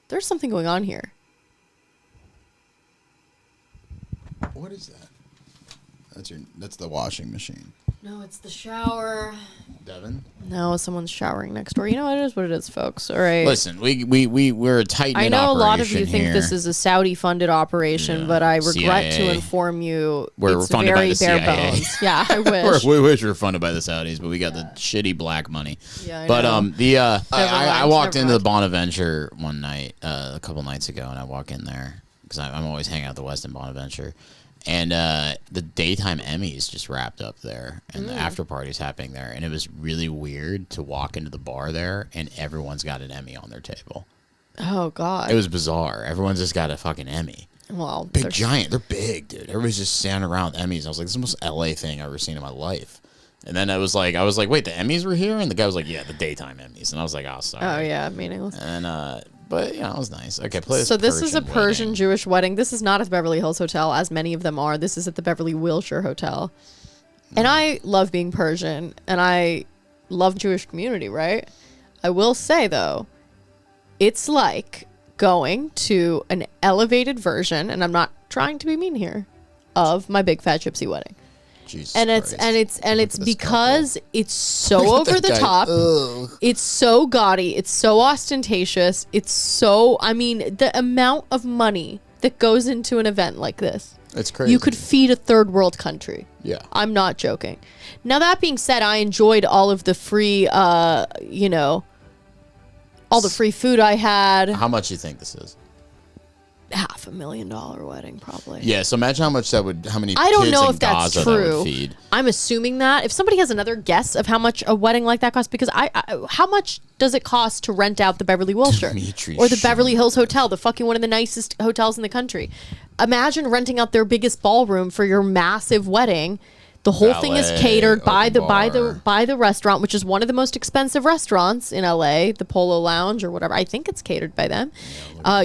there's something going on here. What is that? That's the washing machine. No, it's the shower. Devin? No, someone's showering next door. You know, it is what it is, folks. All right. Listen, we're a tight-knit operation. I know a lot of you think this is a Saudi-funded operation, but I regret to inform you it's funded very by the bare CIA. Bones. Yeah, I wish. We wish we were funded by the Saudis, but we got the shitty black money. Yeah, I know. I walked into the Bonaventure one night, a couple nights ago, and I walk in there because I'm always hanging out at the Westin Bonaventure. And the daytime Emmys just wrapped up there, and the after party's happening there, and it was really weird to walk into the bar there, and everyone's got an Emmy on their table. Oh God. It was bizarre. Everyone's just got a fucking Emmy. Well, Big giant. They're big, dude. Everybody's just standing around with Emmys. I was like, this is the most LA thing I've ever seen in my life. And then I was like, wait, the Emmys were here? And the guy was like, yeah, the daytime Emmys. And I was like, oh, sorry. Oh yeah, meaningless. And but it was nice. Okay, play this. So this is a Persian Persian wedding. Jewish wedding. This is not at the Beverly Hills Hotel, as many of them are. This is at the Beverly Wilshire Hotel. And I love being Persian, and I love Jewish community, right? I will say though, it's like going to an elevated version, and I'm not trying to be mean here, of my big fat gypsy wedding. Jesus And Christ. it's because it's so over the top. Ugh. It's so gaudy. It's so ostentatious. It's so, I mean, the amount of money that goes into an event like this. It's crazy. You could feed a third world country. Yeah. I'm not joking. Now, that being said, I enjoyed all of the free, all the free food I had. How much do you think this is? $500,000 wedding, probably. Yeah, so imagine how much that would, how many I don't kids know in if that's Gaza that would true. feed. I'm assuming that. If somebody has another guess of how much a wedding like that costs, because how much does it cost to rent out the Beverly Wilshire Dimitri or the Beverly Hills Hotel, the fucking one of the nicest hotels in the country? Imagine renting out their biggest ballroom for your massive wedding. The whole thing is Valet, catered by open the restaurant, which is one of the most expensive restaurants in LA, the Polo Lounge or whatever. I think it's catered by them.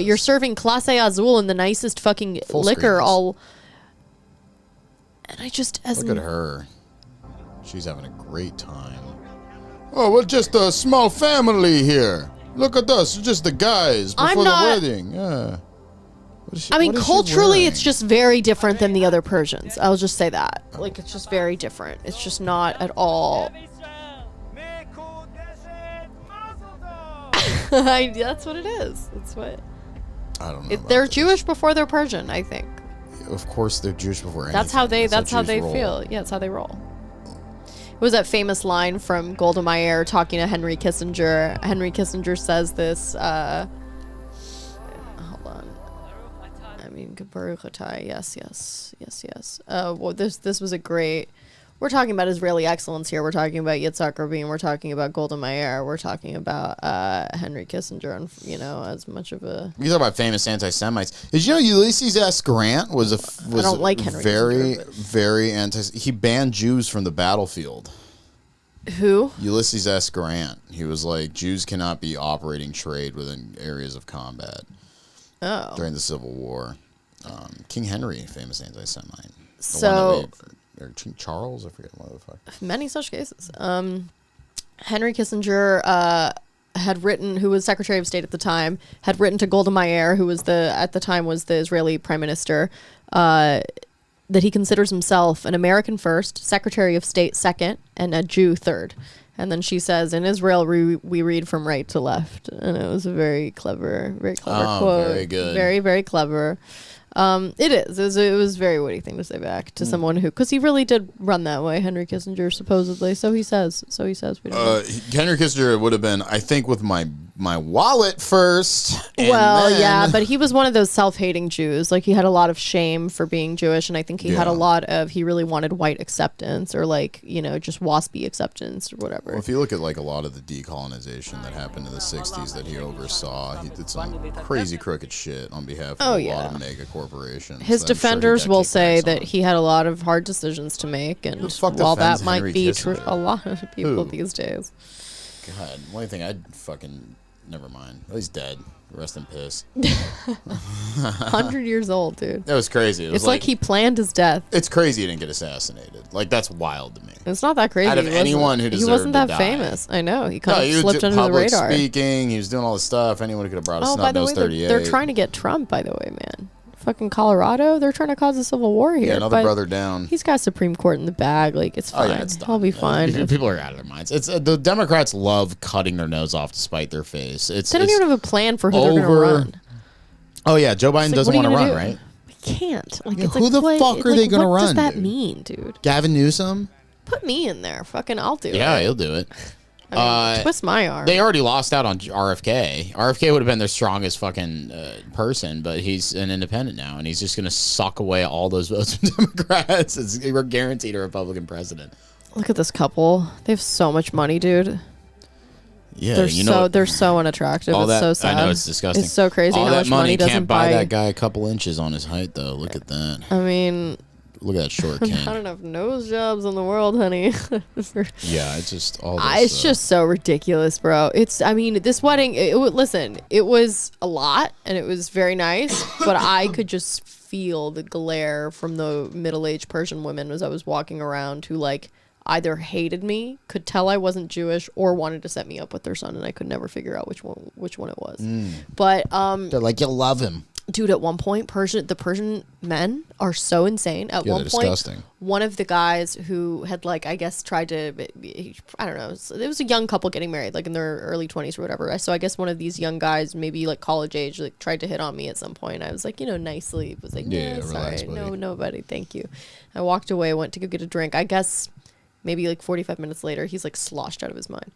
You're serving Clase Azul and the nicest fucking Full liquor. screens. And I just, as Look at her. She's having a great time. Oh, we're just a small family here. Look at us, just the guys before I'm not- the wedding. Yeah. What is she- I mean, what is she culturally, wearing? it's just very different than the other Persians. I'll just say that. Like, it's just very different. It's just not at all. That's what it is. That's what. I don't know. They're about this. Jewish before they're Persian, I think. Of course, they're Jewish before anything. That's how they. That's how Jews they roll. feel. Yeah, that's how they roll. It was that famous line from Golda Meir talking to Henry Kissinger. Henry Kissinger says this. Hold on. I mean, Baruch Atah. Yes. Well, this was a great. We're talking about Israeli excellence here. We're talking about Yitzhak Rabin. We're talking about Golda Meir. We're talking about Henry Kissinger, and as much of a. You talk about famous anti-Semites. Did you know Ulysses S. Grant was don't like Henry very, Kissinger, but- very anti. He banned Jews from the battlefield. Who? Ulysses S. Grant. He was like, Jews cannot be operating trade within areas of combat Oh. during the Civil War. King Henry, famous anti-Semite. The So- one that or King Charles, I forget what the fuck. Many such cases. Henry Kissinger had written, who was Secretary of State at the time, had written to Golda Meir, who was at the time was the Israeli Prime Minister, that he considers himself an American first, Secretary of State second, and a Jew third. And then she says, in Israel, we read from right to left. And it was a very clever quote. Very good. Very, very clever. It was a very witty thing to say back to someone who, because he really did run that way, Henry Kissinger, supposedly. So he says. We don't know. Henry Kissinger would have been, I think, with my wallet first. And Well, then- yeah, but he was one of those self-hating Jews. Like, he had a lot of shame for being Jewish, and I think he had a Yeah. lot of, he really wanted white acceptance, or just waspy acceptance or whatever. Well, if you look at like a lot of the decolonization that happened in the 60s that he oversaw, he did some crazy crooked shit on behalf of a lot of mega corporations. His that I'm sure he defenders got will say kickbacks that on. he had a lot of hard decisions to make, and Who the fuck while that defends might Henry be true, Kissinger? a lot of people Who? these days. God, the only thing I'd fucking never mind. Well, he's dead. Rest in piss. 100 years old, dude. That was crazy. It was It's like he planned his death. It's crazy he didn't get assassinated. Like that's wild to me. It's not that crazy. Out of He wasn't- anyone who he deserved wasn't to that die. famous. I know. He kind No, of he was slipped under the public radar. speaking. He was doing all this stuff. Anyone who could have brought a Oh, by the way, snub-nosed 38. they're trying to get Trump, by the way, man. Fucking Colorado, they're trying to cause a civil war here. Yeah, another but brother down. He's got Supreme Court in the bag. Like, it's Oh fine. yeah, it's done. He'll be fine. People are out of their minds. It's the Democrats love cutting their nose off to spite their face. They don't even have a plan for who they're going to over- run. Oh yeah, Joe Biden It's like, doesn't what want are to you run, gonna do? right? We can't. Like, Yeah, it's who like, the what- fuck are they gonna What run, does that dude? mean, dude? Gavin Newsom? Put me in there. Fucking, I'll do it. Yeah, he'll do it. I mean, twist my arm. They already lost out on RFK. RFK would have been their strongest fucking person, but he's an independent now, and he's just going to suck away all those votes from Democrats. We're guaranteed a Republican president. Look at this couple. They have so much money, dude. Yeah, they're so unattractive. It's so sad. I know, it's disgusting. It's so crazy All how that much money doesn't can't buy that guy a couple inches on his height, though. Look at that. I mean, look at that short king. not enough nose jobs in the world, honey. Yeah, it's just all this. It's just so ridiculous, bro. This wedding, listen, it was a lot and it was very nice, but I could just feel the glare from the middle-aged Persian women as I was walking around who, like, either hated me, could tell I wasn't Jewish, or wanted to set me up with their son, and I could never figure out which one it was. But they're like, you'll love him. Dude, at one point, the Persian men are so insane. At one point, disgusting. One of the guys who had, like, I guess tried to, I don't know, it was a young couple getting married, like in their early 20s or whatever. So I guess one of these young guys, maybe like college age, like tried to hit on me at some point. I was like, nicely, was like, sorry, relax, buddy. no, buddy, thank you. I walked away, went to go get a drink. I guess maybe like 45 minutes later, he's like sloshed out of his mind.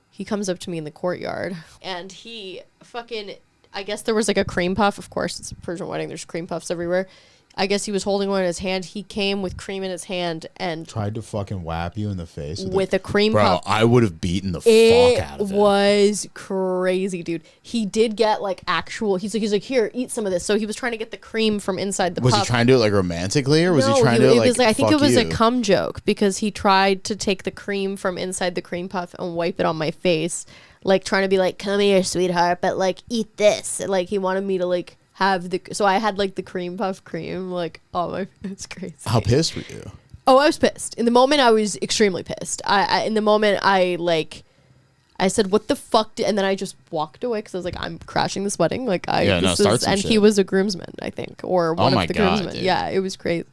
He comes up to me in the courtyard and he fucking, I guess there was like a cream puff. Of course, it's a Persian wedding. There's cream puffs everywhere. I guess he was holding one in his hand. He came with cream in his hand and tried to fucking whap you in the face with a cream Bro, puff. I would have beaten the fuck out of It him. was crazy, dude. He did get like actual. He's like, here, eat some of this. So he was trying to get the cream from inside the puff. Was he trying to do it like romantically, or was he trying to it like? Was like, I think it was you? a cum joke because he tried to take the cream from inside the cream puff and wipe it on my face, like trying to be like, come here, sweetheart, but like eat this. And, like he wanted me to like have so I had like the cream puff cream, like, oh my, it's crazy. How pissed were you? Oh, I was pissed. In the moment, I was extremely pissed. In the moment, I said, what the fuck? And then I just walked away because I was like, I'm crashing this wedding. Like, start some and shit. he was a groomsman, I think, or one of the groomsmen. Dude. Yeah, it was crazy.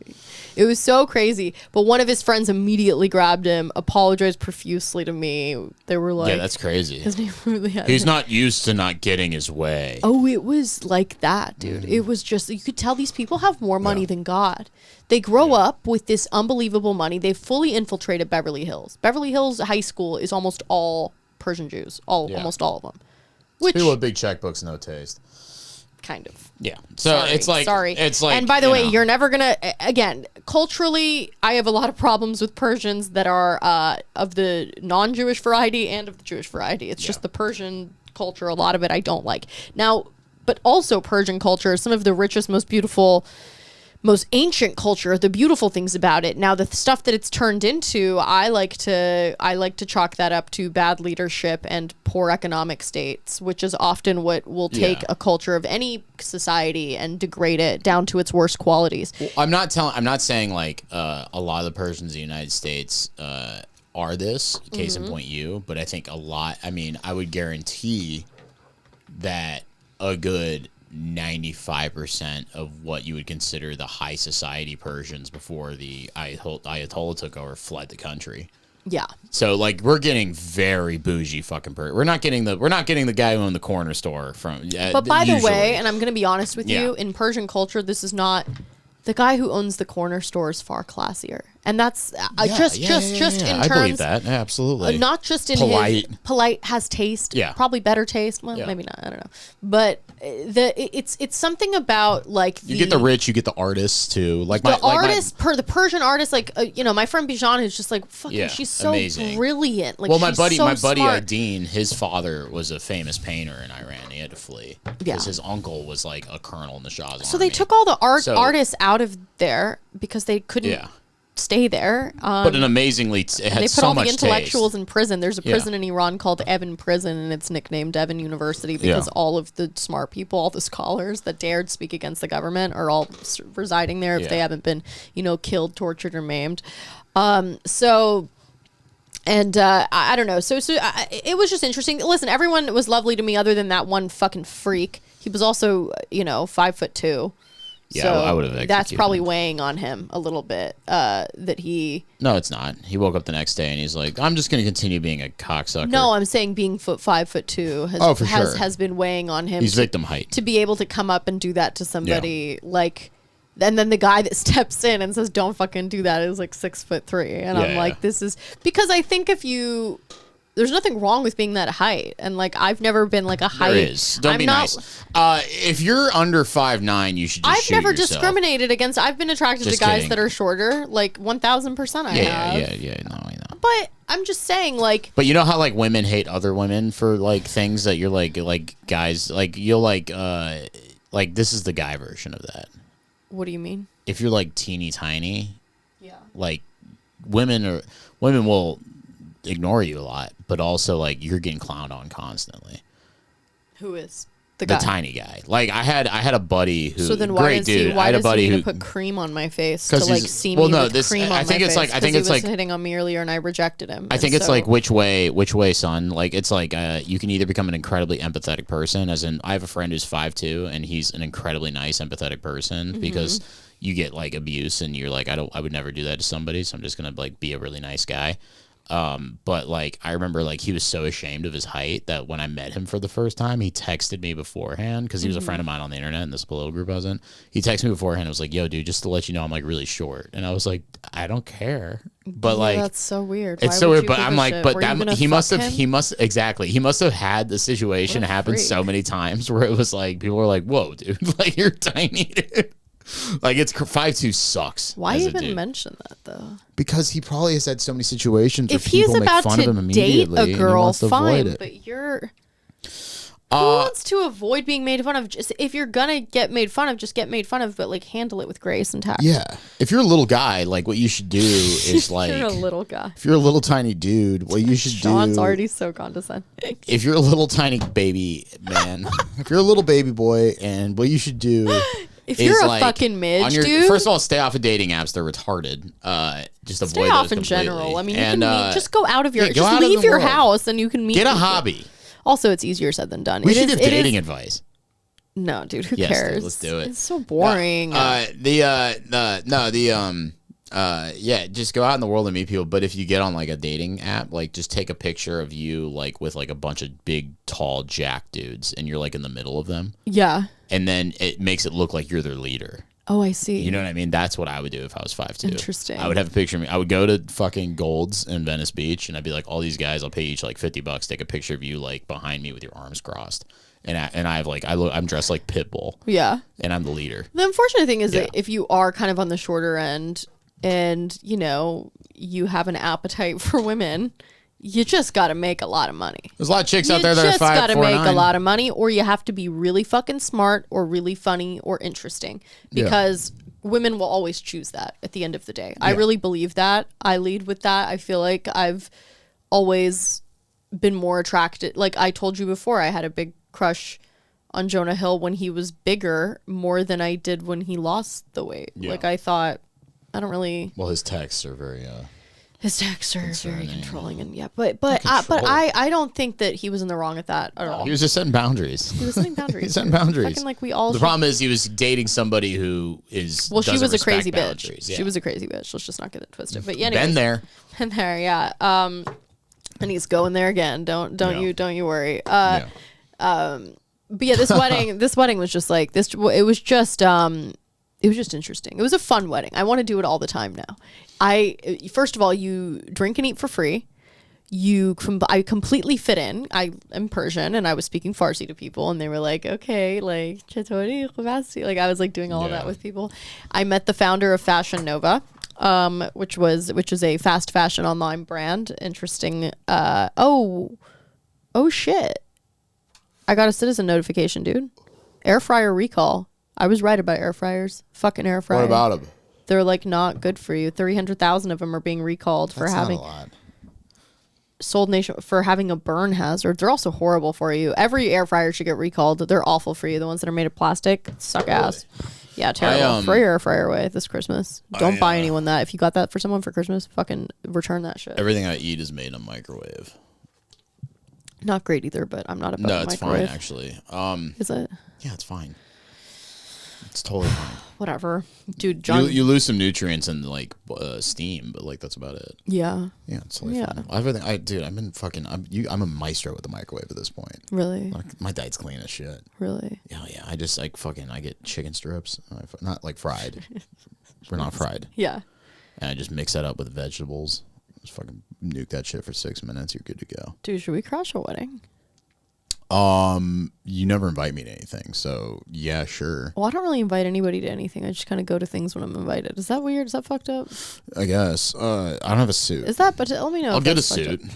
It was so crazy. But one of his friends immediately grabbed him, apologized profusely to me. They were like, yeah, that's crazy. His name really had He's not used to not getting his way. Oh, it was like that, dude. It was just, you could tell these people have more money than God. They grow up with this unbelievable money. They fully infiltrated Beverly Hills. Beverly Hills High School is almost all Persian Jews, almost all of them. Which, people with big checkbooks, no taste. kind of. Yeah. So it's like, And by the way, you're never gonna. Again, culturally, I have a lot of problems with Persians that are of the non-Jewish variety and of the Jewish variety. It's just the Persian culture. A lot of it I don't like. Now, but also Persian culture is some of the richest, most beautiful, most ancient culture, the beautiful things about it. Now, the stuff that it's turned into, I like to chalk that up to bad leadership and poor economic states, which is often what will take a culture of any society and degrade it down to its worst qualities. Well, I'm not saying like a lot of the Persians in the United States are this, case in point you, but I think a lot, I mean, I would guarantee that a good 95% of what you would consider the high society Persians before the Ayatollah took over fled the country. Yeah. So like we're getting very bougie fucking We're not getting the guy who owned the corner store from. But by usually. the way, and I'm going to be honest with you, in Persian culture, this is not. The guy who owns the corner store is far classier, and that's just in terms. I believe that. Yeah, absolutely. Not just in polite has taste. Yeah. Probably better taste. Well, maybe not. I don't know. But it's something about like you get the rich, you get the artists too. Like the Persian artist, like my friend Bijan is just like fucking. She's so amazing. Brilliant. Like, well, my buddy smart. Aideen, his father was a famous painter in Iran. He had to flee because his uncle was like a colonel in the Shah's army. So they took all the artists out of there because they couldn't stay there. But an amazingly, it had they put so all much the intellectuals taste. in prison. There's a prison in Iran called Evin Prison, and it's nicknamed Evin University because all of the smart people, all the scholars that dared speak against the government, are all residing there if they haven't been, killed, tortured, or maimed. I don't know. So it was just interesting. Listen, everyone was lovely to me, other than that one fucking freak. He was also, 5'2". Yeah, so I would have. That's probably weighing on him a little bit. That he. No, it's not. He woke up the next day and he's like, "I'm just going to continue being a cocksucker." No, I'm saying being 5'2" has been weighing on him. He's victim height to be able to come up and do that to somebody like. And then the guy that steps in and says, "Don't fucking do that," is like 6'3", and I'm like, "This is because I think there's nothing wrong with being that height, and like I've never been like a height. There is. Don't be nice. If you're under 5'9", you should. Just I've never yourself. Discriminated against. I've been attracted to guys that are shorter, like 1000%. I have. Yeah. No, I know. but I'm just saying, like. But you know how like women hate other women for like things that you're like guys like you'll like this is the guy version of that. What do you mean? If you're like teeny tiny, yeah, like women will ignore you a lot, but also like you're getting clowned on constantly. Who is? The tiny guy. Like I had a buddy who. So then why great does dude. he? Why I had a does buddy he need who to put cream on my face to like see me no, with this, cream on I think my it's face? like I think he it's was like hitting on me earlier and I rejected him. I think it's like which way, son. Like it's like you can either become an incredibly empathetic person, as in I have a friend who's 5'2" and he's an incredibly nice empathetic person because you get like abuse and you're like I would never do that to somebody, so I'm just gonna like be a really nice guy. But like I remember like he was so ashamed of his height that when I met him for the first time, he texted me beforehand because he was a friend of mine on the internet in this political group I was in. He texted me beforehand and was like, "Yo, dude, just to let you know, I'm like really short." And I was like, "I don't care." But like that's so weird. It's Why so would weird. you But give I'm a like, shit? but Were you that gonna he must fuck have him? he must have had the situation happen freak. so many times where it was like people were like, "Whoa, dude, like you're tiny, dude." Like it's 5'2" sucks. Why as a even dude. mention that though? Because he probably has had so many situations If where he's people make about fun of him to date immediately. a and he girl, wants to avoid fine, it. but you're. Who wants to avoid being made fun of? Just if you're gonna get made fun of, just get made fun of, but like handle it with grace and tact. Yeah. If you're a little guy, like what you should do is like You're a little guy. If you're a little tiny dude, what you should Sean's do. already so condescending. if you're a little tiny baby man, If you're a little baby boy, and what you should do. If you're a like, fucking midge, dude. First of all, stay off of dating apps. They're retarded. Just avoid Stay off those in completely. general. I mean, you And, can meet. Just go out of your. go Just out of leave the your world. house, and you can meet. Get a people. hobby. Also, it's easier said than done. We It should is- give it dating is- advice. No, dude. Who Yes, dude, cares? let's do it. It's so boring. Yeah, just go out in the world and meet people. But if you get on like a dating app, like just take a picture of you like with like a bunch of big, tall, jack dudes, and you're like in the middle of them, yeah. and then it makes it look like you're their leader. Oh, I see. You know what I mean? That's what I would do if I was 5'2". Interesting. I would have a picture of me. I would go to fucking Gold's in Venice Beach, and I'd be like, all these guys, I'll pay each like $50. Take a picture of you like behind me with your arms crossed, and I have like I'm dressed like Pitbull, Yeah. and I'm the leader. The unfortunate thing is Yeah. that if you are kind of on the shorter end, and you know you have an appetite for women, you just got to make a lot of money. There's a lot of chicks out You there that are just got to 5'4", make a 9. lot of money, or you have to be really fucking smart, or really funny, or interesting, because women will always choose that at the end of the day. I really believe that. I lead with that. I feel like I've always been more attracted. Like I told you before, I had a big crush on Jonah Hill when he was bigger, more than I did when he lost the weight. Yeah. Like I thought, I don't really. Well, his texts are very. His texts are very controlling, and I don't think that he was in the wrong at that at all. He was just setting boundaries. He was setting boundaries. He's setting boundaries. Fucking like we all. The problem is he was dating somebody who is Well, she doesn't was a respect crazy boundaries. bitch. Yeah. She was a crazy bitch. Let's just not get it twisted. But yeah, anyways, Been there. been there, yeah. And he's going there again. Don't you worry. Yeah. But yeah, this wedding was just like this. It was just interesting. It was a fun wedding. I want to do it all the time now. First of all, you drink and eat for free. I completely fit in. I am Persian, and I was speaking Farsi to people, and they were like, "Okay, like chatori khubasti." Like I was like doing all of that with people. I met the founder of Fashion Nova, which is a fast fashion online brand. Interesting. Oh shit! I got a citizen notification, dude. Air fryer recall. I was right about air fryers. Fucking air fryer. What about him? They're like not good for you. 300,000 of them are being recalled for having Not a lot. sold nation for having a burn hazard. They're also horrible for you. Every air fryer should get recalled. They're awful for you. The ones that are made of plastic suck ass. Yeah, terrible. Throw your air fryer away this Christmas. Don't buy anyone that. If you got that for someone for Christmas, fucking return that shit. Everything I eat is made in a microwave. Not great either, but I'm not above No, the it's microwave. fine actually. Is it? Yeah, it's fine. It's totally fine. Whatever, dude. John. You lose some nutrients in like steam, but like that's about it. Yeah. Yeah, it's totally Yeah. fine. Everything, I'm a maestro with the microwave at this point. Really. Like, my diet's clean as shit. Really. Yeah. I just like I get chicken strips, not like fried. We're not fried. Yeah. And I just mix that up with vegetables. Just fucking nuke that shit for 6 minutes. You're good to go. Dude, should we crash a wedding? You never invite me to anything, so yeah, sure. Well, I don't really invite anybody to anything. I just kind of go to things when I'm invited. Is that weird? Is that fucked up? I guess. I don't have a suit. Is that? But let me know. I'll if get a that's fucked suit. up.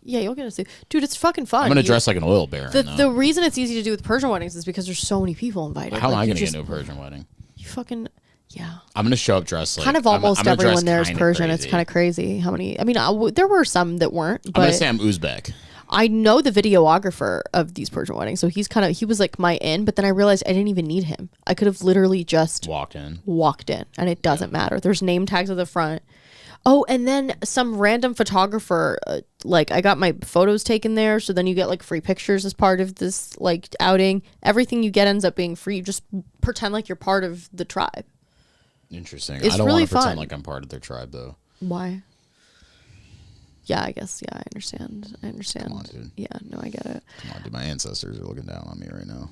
Yeah, you'll get a suit, dude. It's fucking fun. I'm gonna dress like an oil baron. The reason it's easy to do with Persian weddings is because there's so many people invited. How am I you gonna just- get into a Persian wedding? You fucking yeah. I'm gonna show up dressed like Kind of I'm almost gonna dress everyone there is kinda Persian. It's crazy. kind of crazy how many. I mean, there were some that weren't, I'm gonna but say I'm Uzbek. I know the videographer of these Persian weddings, so he was like my in. But then I realized I didn't even need him. I could have literally just Walked in, and it doesn't matter. There's name tags at the front. Oh, and then some random photographer, like I got my photos taken there. So then you get like free pictures as part of this like outing. Everything you get ends up being free. You just pretend like you're part of the tribe. Interesting. It's I don't really want to pretend fun. like I'm part of their tribe though. Why? Yeah, I guess. Yeah, I understand. Come on, dude. Yeah, no, I get it. Come on, dude. My ancestors are looking down on me right now.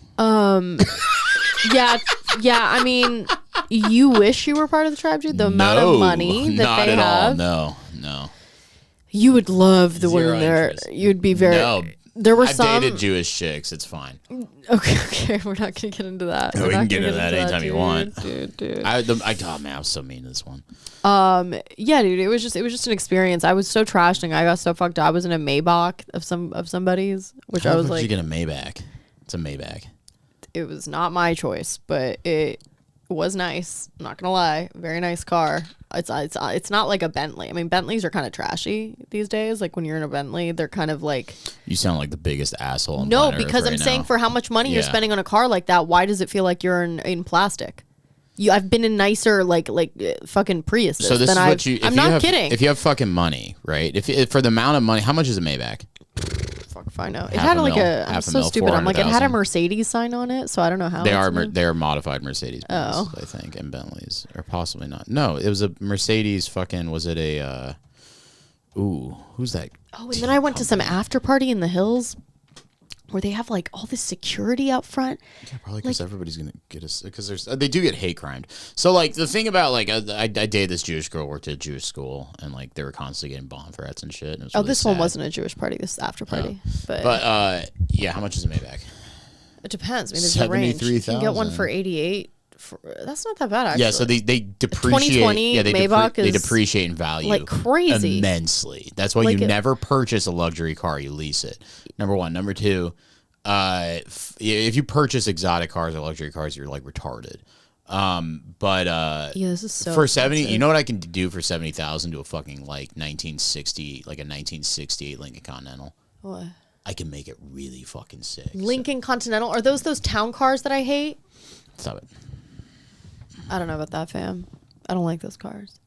Yeah, yeah. I mean, you wish you were part of the tribe, dude. The amount of money that not they at have. all. No. You would love the Zero women there. interest. You'd be very. No. There were I've some. dated Jewish chicks. It's fine. Okay, we're not gonna get into that. No, We're we not can gonna get into that anytime you dude, want. dude. Oh man, I was so mean to this one. Yeah, dude. It was just an experience. I was so trashed and I got so fucked up. I was in a Maybach of somebody's, which I was How like, did you get a Maybach? It's a Maybach. it was not my choice, but it was nice. I'm not gonna lie, very nice car. It's not like a Bentley. I mean, Bentleys are kind of trashy these days. Like when you're in a Bentley, they're kind of like. You sound like the biggest asshole. On No, planet Earth because I'm right saying now. for how much money you're Yeah. spending on a car like that, why does it feel like you're in plastic? I've been in nicer fucking Priuses. So this than is what you. I'm not kidding. If you have fucking money, right? If for the amount of money, how much is a Maybach? Fuck if I know. It Half had a like mil, a. I'm half a so mil, stupid. I'm like it had a 400,000. Mercedes sign on it, so I don't know how. They it's are moved. they're modified Mercedes. Oh. I think, and Bentleys, or possibly not. No, it was a Mercedes. Fucking was it a? Who's that? Oh, and then I went to some after party in the hills, where they have like all this security out front. Yeah, probably because everybody's gonna get us because they do get hate crimed. So like the thing about like I dated this Jewish girl, worked at a Jewish school, and like they were constantly getting bomb threats and shit. And it was really This one sad. wasn't a Jewish party. This after party, but yeah, how much is a Maybach? it depends. I mean, there's a range. You can get one for 88. That's not that bad actually. Yeah, so they depreciate. 2020 Yeah, they Maybach they is depreciate in value like crazy. immensely. That's why Like you it- never purchase a luxury car; you lease it. Number one. Number two, if you purchase exotic cars or luxury cars, you're like retarded. Yeah, this is so for 70, expensive. you know what I can do for 70,000 to a fucking like 1960, like a 1968 Lincoln Continental. What? I can make it really fucking sick. Lincoln Continental, are those town cars that I hate? Stop it. I don't know about that, fam. I don't like those cars.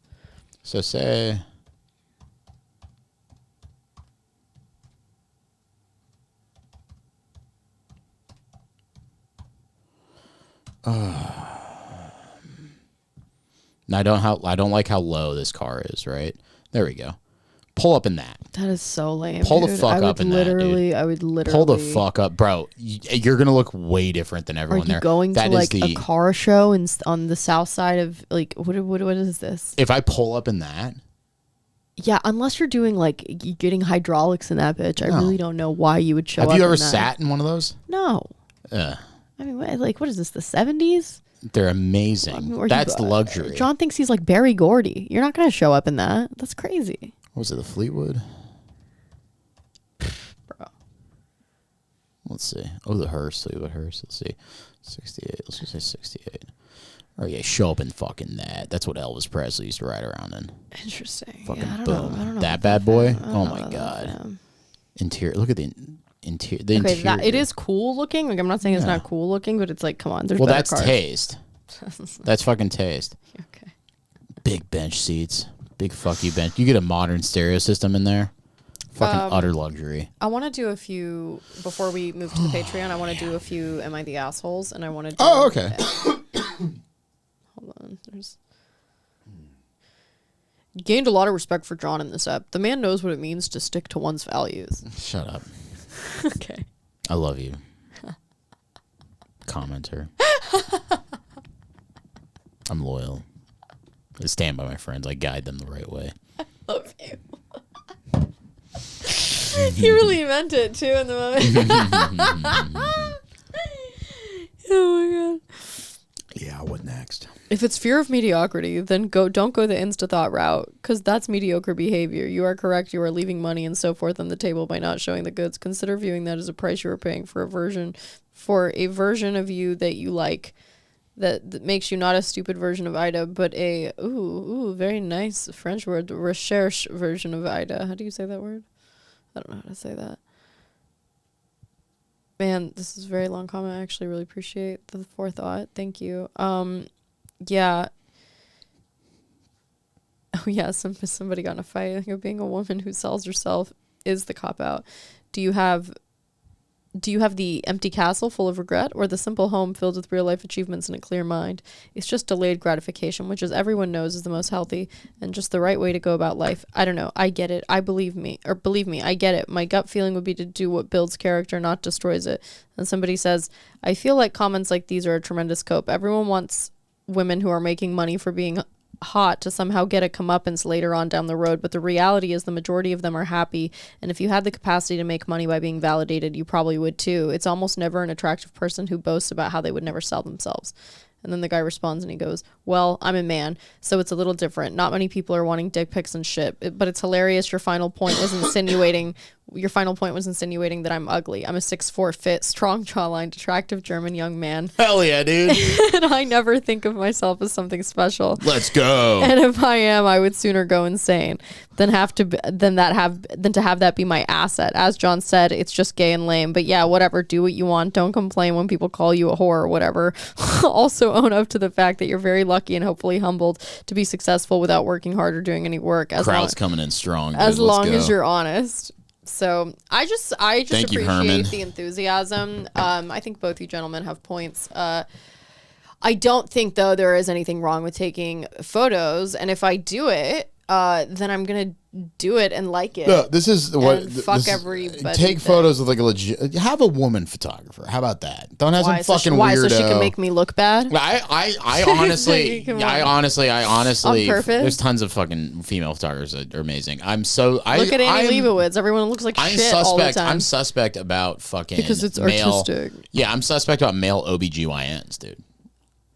So say. Now I don't like how low this car is, right? There we go. Pull up in that. That is so lame. Pull the dude. fuck I would up in that, dude. I would literally Pull the fuck up, bro. You're gonna look way different than Are everyone you there. going That to is like the, a car show on the south side of like what is this? If I pull up in that, Yeah, unless you're doing like getting hydraulics in that bitch, I No. really don't know why you would show up. have you ever in that. sat in one of those? No. I mean, what is this? The 70s? They're amazing. Or That's you- the luxury. John thinks he's like Barry Gordy. You're not gonna show up in that. That's crazy, What was it, the Fleetwood? bro. Let's see. Oh, the hearse. Fleetwood hearse. Let's see. 68. Let's just say 68. Oh, yeah. Show up in fucking that. That's what Elvis Presley used to ride around in. Interesting. Fucking Yeah, I don't boom. know. I don't know That about bad boy? fam. I don't Oh, know my about God. that, fam. Interior. Look at the interior. The Okay, interior. it is cool looking. Like I'm not saying it's Yeah. not cool looking, but it's like, come on, there's Well, better that's cars. taste. That's fucking taste. Okay. Big bench seats. Big fuck you bench. You get a modern stereo system in there. Fucking utter luxury. I want to do a few before we move to the Patreon. I want to do a few "Am I the Assholes?" and I want to. do... Oh, okay. Hold on. There's. Gained a lot of respect for John in this ep. The man knows what it means to stick to one's values. Shut up. Okay. I love you. Commenter. I'm loyal. I stand by my friends. I guide them the right way. Love you. He really meant it too in the moment. Oh my god. Yeah, what next? If it's fear of mediocrity, then don't go the insta thought route, because that's mediocre behavior. You are correct. You are leaving money and so forth on the table by not showing the goods. Consider viewing that as a price you are paying for a version of you that you like, that makes you not a stupid version of Ida, but a very nice French word, recherche version of Ida. How do you say that word? I don't know how to say that. Man, this is a very long comment. I actually really appreciate the forethought. Thank you. Yeah. Oh yeah, somebody got in a fight. I think being a woman who sells herself is the cop out. Do you have the empty castle full of regret, or the simple home filled with real life achievements and a clear mind? It's just delayed gratification, which, as everyone knows, is the most healthy and just the right way to go about life. I don't know. I get it. Believe me, I get it. My gut feeling would be to do what builds character, not destroys it. And somebody says, I feel like comments like these are a tremendous cope. Everyone wants women who are making money for being hot to somehow get a comeuppance later on down the road, but the reality is the majority of them are happy, and if you had the capacity to make money by being validated, you probably would too. It's almost never an attractive person who boasts about how they would never sell themselves. And then the guy responds and he goes, well, I'm a man, so it's a little different. Not many people are wanting dick pics and shit, but it's hilarious. Your final point was insinuating that I'm ugly. I'm a 6'4" fit, strong jawline, attractive German young man. Hell yeah, dude. And I never think of myself as something special. Let's go. And if I am, I would sooner go insane than to have that be my asset. As John said, it's just gay and lame. But yeah, whatever. Do what you want. Don't complain when people call you a whore or whatever. Also own up to the fact that you're very lucky and hopefully humbled to be successful without working hard or doing any work. Crowd's coming in strong, dude. As long as you're honest. So I just Thank you, appreciate Herman. the enthusiasm. I think both you gentlemen have points. I don't think, though, there is anything wrong with taking photos. And if I do it, then I'm going to do it and like it. No, this is what. Everybody. Take photos with like a legit. Have a woman photographer. How about that? Don't have some fucking weirdo. So she can make me look bad? I honestly, I honestly, On purpose? There's tons of fucking female photographers that are amazing. Look at Amy Leibovitz. Everyone looks like shit all the time. I'm suspect about fucking because it's male, artistic. Yeah, I'm suspect about male OBGYNs, dude.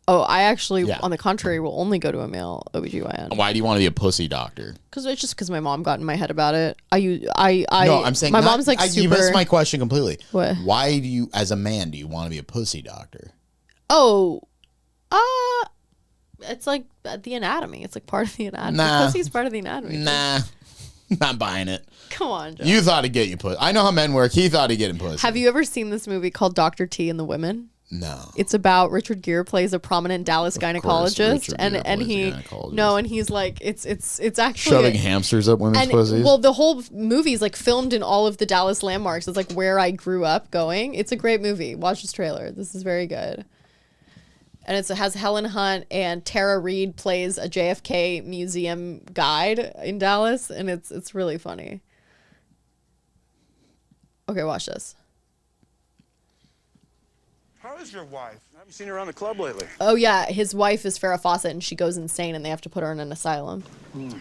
Oh, I actually, on the contrary, will only go to a male OBGYN. Why do you want to be a pussy doctor? Because it's just because my mom got in my head about it. No, I'm saying my mom's like super. You missed my question completely. What? Why do you, as a man, do you want to be a pussy doctor? Oh, it's like the anatomy. It's like part of the anatomy. Nah. Pussy's part of the anatomy. Nah, not buying it. Come on, Joe. You thought he'd get you pussy. I know how men work. He thought he'd get him pussy. Have you ever seen this movie called Dr. T and the Women? No. It's about Richard Gere plays a prominent Dallas gynecologist, and he's like it's actually shoving hamsters up women's pussies. Well, the whole movie is like filmed in all of the Dallas landmarks. It's like where I grew up going. It's a great movie. Watch this trailer. This is very good. And it has Helen Hunt and Tara Reid plays a JFK museum guide in Dallas, and it's really funny. Okay, watch this. How is your wife? I haven't seen her around the club lately. Oh yeah, his wife is Farrah Fawcett, and she goes insane, and they have to put her in an asylum.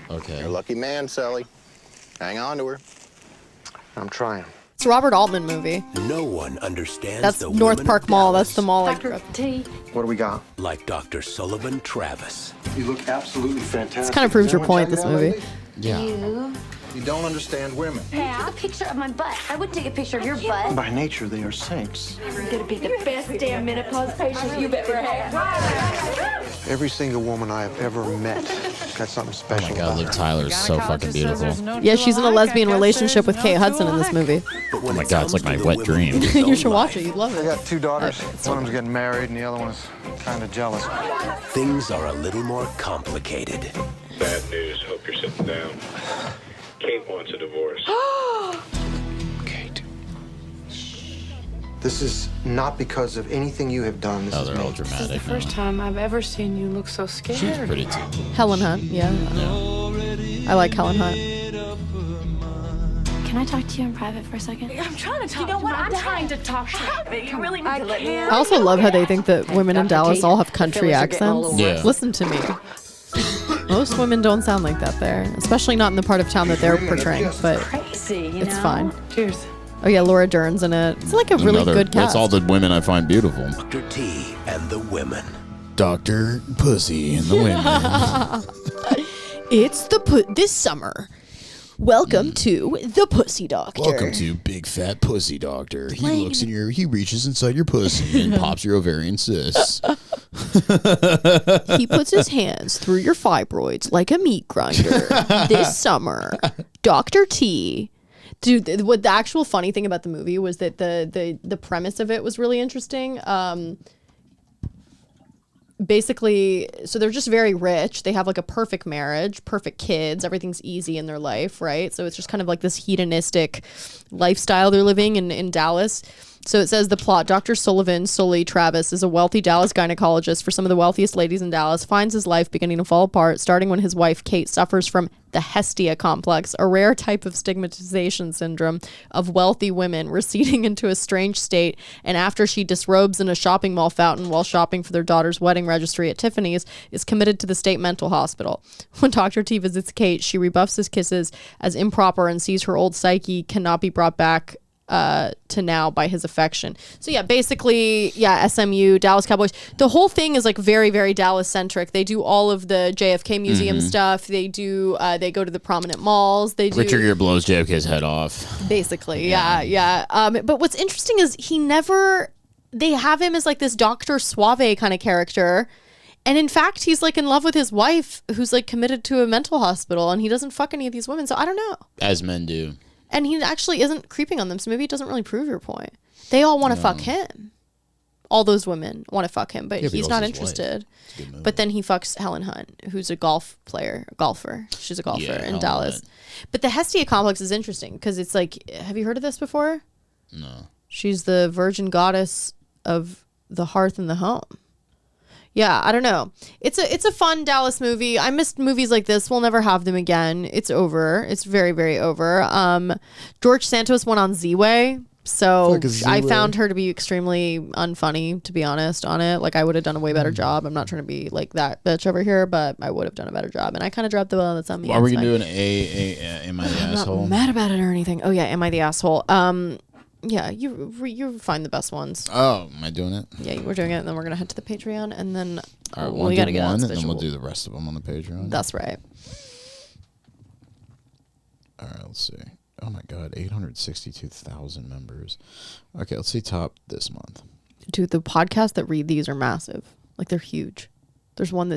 Okay. You're a lucky man, Sally. Hang on to her. I'm trying. It's a Robert Altman movie. No one understands That's the North women Park of Mall. Dallas That's the mall I grew up. What do we got? like Dr. Sullivan Travis. You look absolutely fantastic. This kind of proves your point, this movie. Yeah. You don't understand women. Take a picture of my butt. I would take a picture of your butt. By nature, they are saints. You're gonna be the best damn menopause patient you've ever had. Every single woman I have ever met got something Oh special my God, Liv about her. Tyler is so fucking beautiful. Yeah, she's in a lesbian relationship with Kate Hudson in this movie. But when Oh my it God, it's comes like my to the wet women dream. in his You own should watch life, it. You'd love I it. got two daughters. Okay, One of them's getting married, and the other one is kind of jealous. Things are a little more complicated. Bad news. Hope you're sitting down. Kate wants a divorce. Kate. This is not because of anything you have done. This Oh, is they're me. all This is the dramatic. first now. time I've ever seen you look so scared. She's pretty too. Helen Hunt, yeah. I like Helen Hunt. Can I talk to you in private for a second? I'm trying to talk You know to what? my I'm dad. trying to talk to you. You really need to let me I also love how they think that women in Dallas all have country accents. Yeah. Listen to me. Most women don't sound like that there, especially not in the part of town that they're portraying. But see, you It's know? fine. Cheers. Oh yeah, Laura Dern's in it. It's like a really good cast. That's all the women I find beautiful. Dr. T and the women. Dr. Pussy and the women. It's this summer. Welcome to the Pussy Doctor. Welcome to Big Fat Pussy Doctor. He reaches inside your pussy and pops your ovarian cysts. He puts his hands through your fibroids like a meat grinder. This summer, Dr. T. Dude, what the actual funny thing about the movie was that the premise of it was really interesting. Basically, so they're just very rich. They have like a perfect marriage, perfect kids. Everything's easy in their life, right? So it's just kind of like this hedonistic lifestyle they're living in Dallas. So it says the plot: Dr. Sully Travis is a wealthy Dallas gynecologist for some of the wealthiest ladies in Dallas, finds his life beginning to fall apart, starting when his wife, Kate, suffers from the Hestia complex, a rare type of stigmatization syndrome of wealthy women receding into a strange state, and after she disrobes in a shopping mall fountain while shopping for their daughter's wedding registry at Tiffany's, is committed to the state mental hospital. When Dr. T visits Kate, she rebuffs his kisses as improper and sees her old psyche cannot be brought back to now by his affection. So yeah, basically, SMU, Dallas Cowboys. The whole thing is like very, very Dallas centric. They do all of the JFK museum stuff. They do. They go to the prominent malls. They do. Richard Gere blows JFK's head off. Basically, yeah. But what's interesting is they have him as like this Dr. Suave kind of character. And in fact, he's like in love with his wife, who's like committed to a mental hospital, and he doesn't fuck any of these women. So I don't know. As men do. And he actually isn't creeping on them, so maybe it doesn't really prove your point. They all want to fuck him. All those women want to fuck him, but he's not interested. But then he fucks Helen Hunt, who's a golfer. She's a golfer in Dallas. Hunt. But the Hestia complex is interesting because it's like, have you heard of this before? No. She's the virgin goddess of the hearth and the home. Yeah, I don't know. It's a fun Dallas movie. I missed movies like this. We'll never have them again. It's over. It's very, very over. George Santos went on Z-Way. So I found her to be extremely unfunny, to be honest, on it. Like, I would have done a way better job. I'm not trying to be like that bitch over here, but I would have done a better job. And I kind of dropped the ball that's on me. Are we going to do an Am I the Asshole? I'm not mad about it or anything. Oh, yeah, Am I the Asshole? Yeah, you find the best ones. Oh, am I doing it? Yeah, we're doing it, and then we're going to head to the Patreon, and then all right, we got to get on, and then we'll do the rest of them on the Patreon. That's right. All right, let's see. Oh, my God, 862,000 members. Okay, let's see top this month. Dude, the podcasts that read these are massive. Like, they're huge. There's one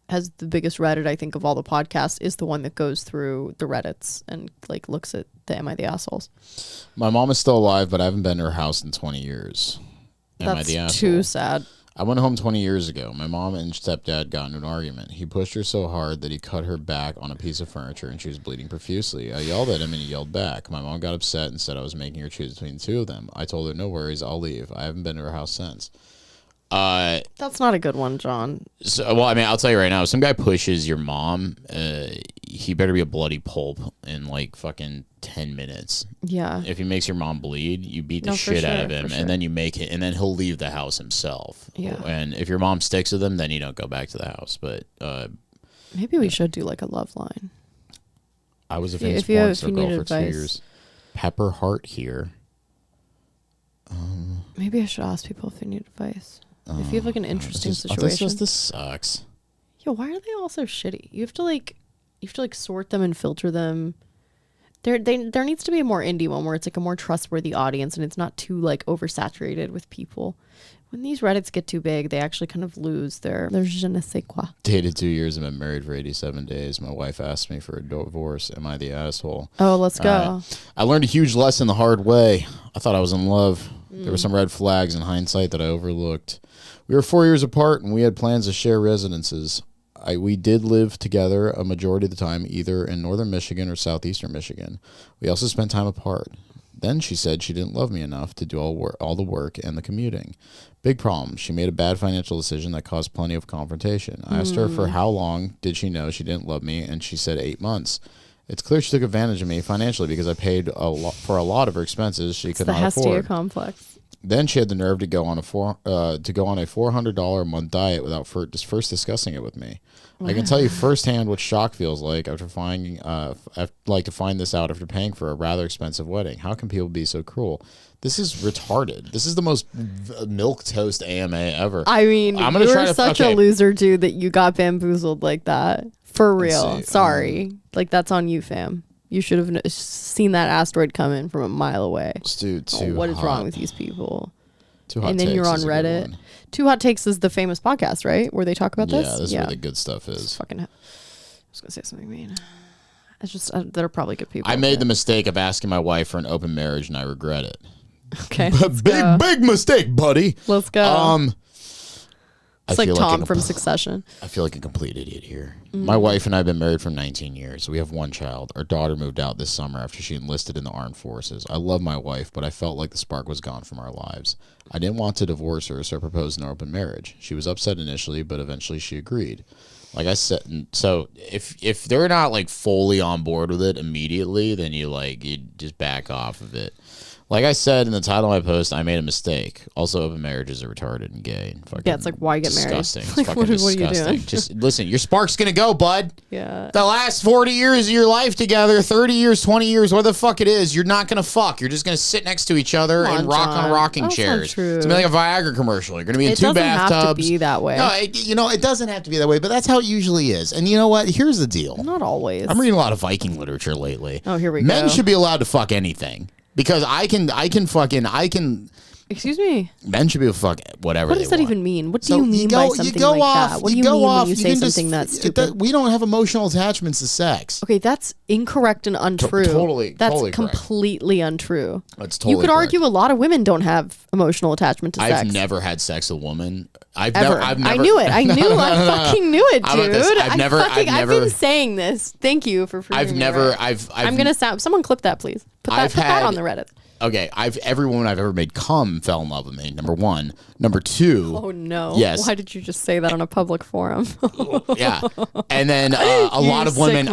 has the biggest Reddit, I think, of all the podcasts, is the one that goes through the Reddits and like looks at the Am I the Assholes. My mom is still alive, but I haven't been to her house in 20 years. Am I the asshole? Too sad. I went home 20 years ago. My mom and stepdad got into an argument. He pushed her so hard that he cut her back on a piece of furniture and she was bleeding profusely. I yelled at him and he yelled back. My mom got upset and said I was making her choose between the two of them. I told her, no worries, I'll leave. I haven't been to her house since. That's not a good one, John. So, well, I mean, I'll tell you right now, if some guy pushes your mom, he better be a bloody pulp in like fucking 10 minutes. Yeah. If he makes your mom bleed, you beat the shit out of him, and then you make it, and then he'll leave the house himself. Yeah. And if your mom sticks with him, then you don't go back to the house. But maybe we should do like a love line. I was a famous porn star girl for 2 years. Pepper Heart here. Maybe I should ask people if they need advice. If you have like an interesting situation. This sucks. Yo, why are they all so shitty? You have to sort them and filter them. There needs to be a more indie one where it's like a more trustworthy audience and it's not too like oversaturated with people. When these Reddits get too big, they actually kind of lose their je ne sais quoi. Dated 2 years and been married for 87 days. My wife asked me for a divorce. Am I the asshole? Oh, let's go. I learned a huge lesson the hard way. I thought I was in love. There were some red flags in hindsight that I overlooked. We were 4 years apart and we had plans to share residences. We did live together a majority of the time, either in northern Michigan or southeastern Michigan. We also spent time apart. Then she said she didn't love me enough to do all the work and the commuting. Big problem. She made a bad financial decision that caused plenty of confrontation. I asked her for how long did she know she didn't love me, and she said 8 months. It's clear she took advantage of me financially because I paid for a lot of her expenses she could not afford. The Hestia complex. Then she had the nerve to go on a $400 a month diet without first discussing it with me. I can tell you firsthand what shock feels like after finding to find this out after paying for a rather expensive wedding. How can people be so cruel? This is retarded. This is the most milk toast AMA ever. I mean, you're such a loser, dude, that you got bamboozled like that. For real. Sorry. Like, that's on you, fam. You should have seen that asteroid coming from a mile away. Dude, what is wrong with these people? Too Hot and then Takes you're on is a good Reddit. one. Too Hot Takes is the famous podcast, right? Where they talk about this? Yeah, this is where the good stuff is. I was going to say something mean. It's just, they're probably good people. I made the mistake of asking my wife for an open marriage, and I regret it. Okay. Big mistake, buddy. Let's go. It's like Tom like from Succession. I feel like a complete idiot here. My wife and I have been married for 19 years. We have one child. Our daughter moved out this summer after she enlisted in the armed forces. I love my wife, but I felt like the spark was gone from our lives. I didn't want to divorce her, so I proposed an open marriage. She was upset initially, but eventually she agreed. Like I said, so if they're not like fully on board with it immediately, then you just back off of it. Like I said in the title of my post, I made a mistake. Also, open marriages are retarded and gay. And fucking it's like, why get married? Disgusting. It's Like, fucking what are you disgusting. doing? Just listen, your spark's going to go, bud. Yeah. The last 40 years of your life together, 30 years, 20 years, whatever the fuck it is, you're not going to fuck. You're just going to sit next to each other and rock on rocking chairs. It's going to be like a Viagra commercial. You're going to be in two bathtubs. It doesn't have to be that way. No, it doesn't have to be that way, but that's how it usually is. And you know what? Here's the deal. Not always. I'm reading a lot of Viking literature lately. Oh, here we go. Men should be allowed to fuck anything. Because I can. Excuse me. Men should be able to fuck whatever. What does that even mean? What do you mean by something like that? What do you mean when you say something that's stupid? We don't have emotional attachments to sex. Okay, that's incorrect and untrue. That's completely untrue. That's totally. You could argue a lot of women don't have emotional attachment to sex. I've never had sex with a woman. I've never. I knew it. I fucking knew it, dude. I've never. I've been saying this. Thank you for proving I've never. me right. I'm gonna sound. Someone clip that, please. Put that on the Reddit. Okay, every woman I've ever made come fell in love with me. Number one. Number two. Oh no! Yes. Why did you just say that on a public forum? Yeah, and then a lot of women,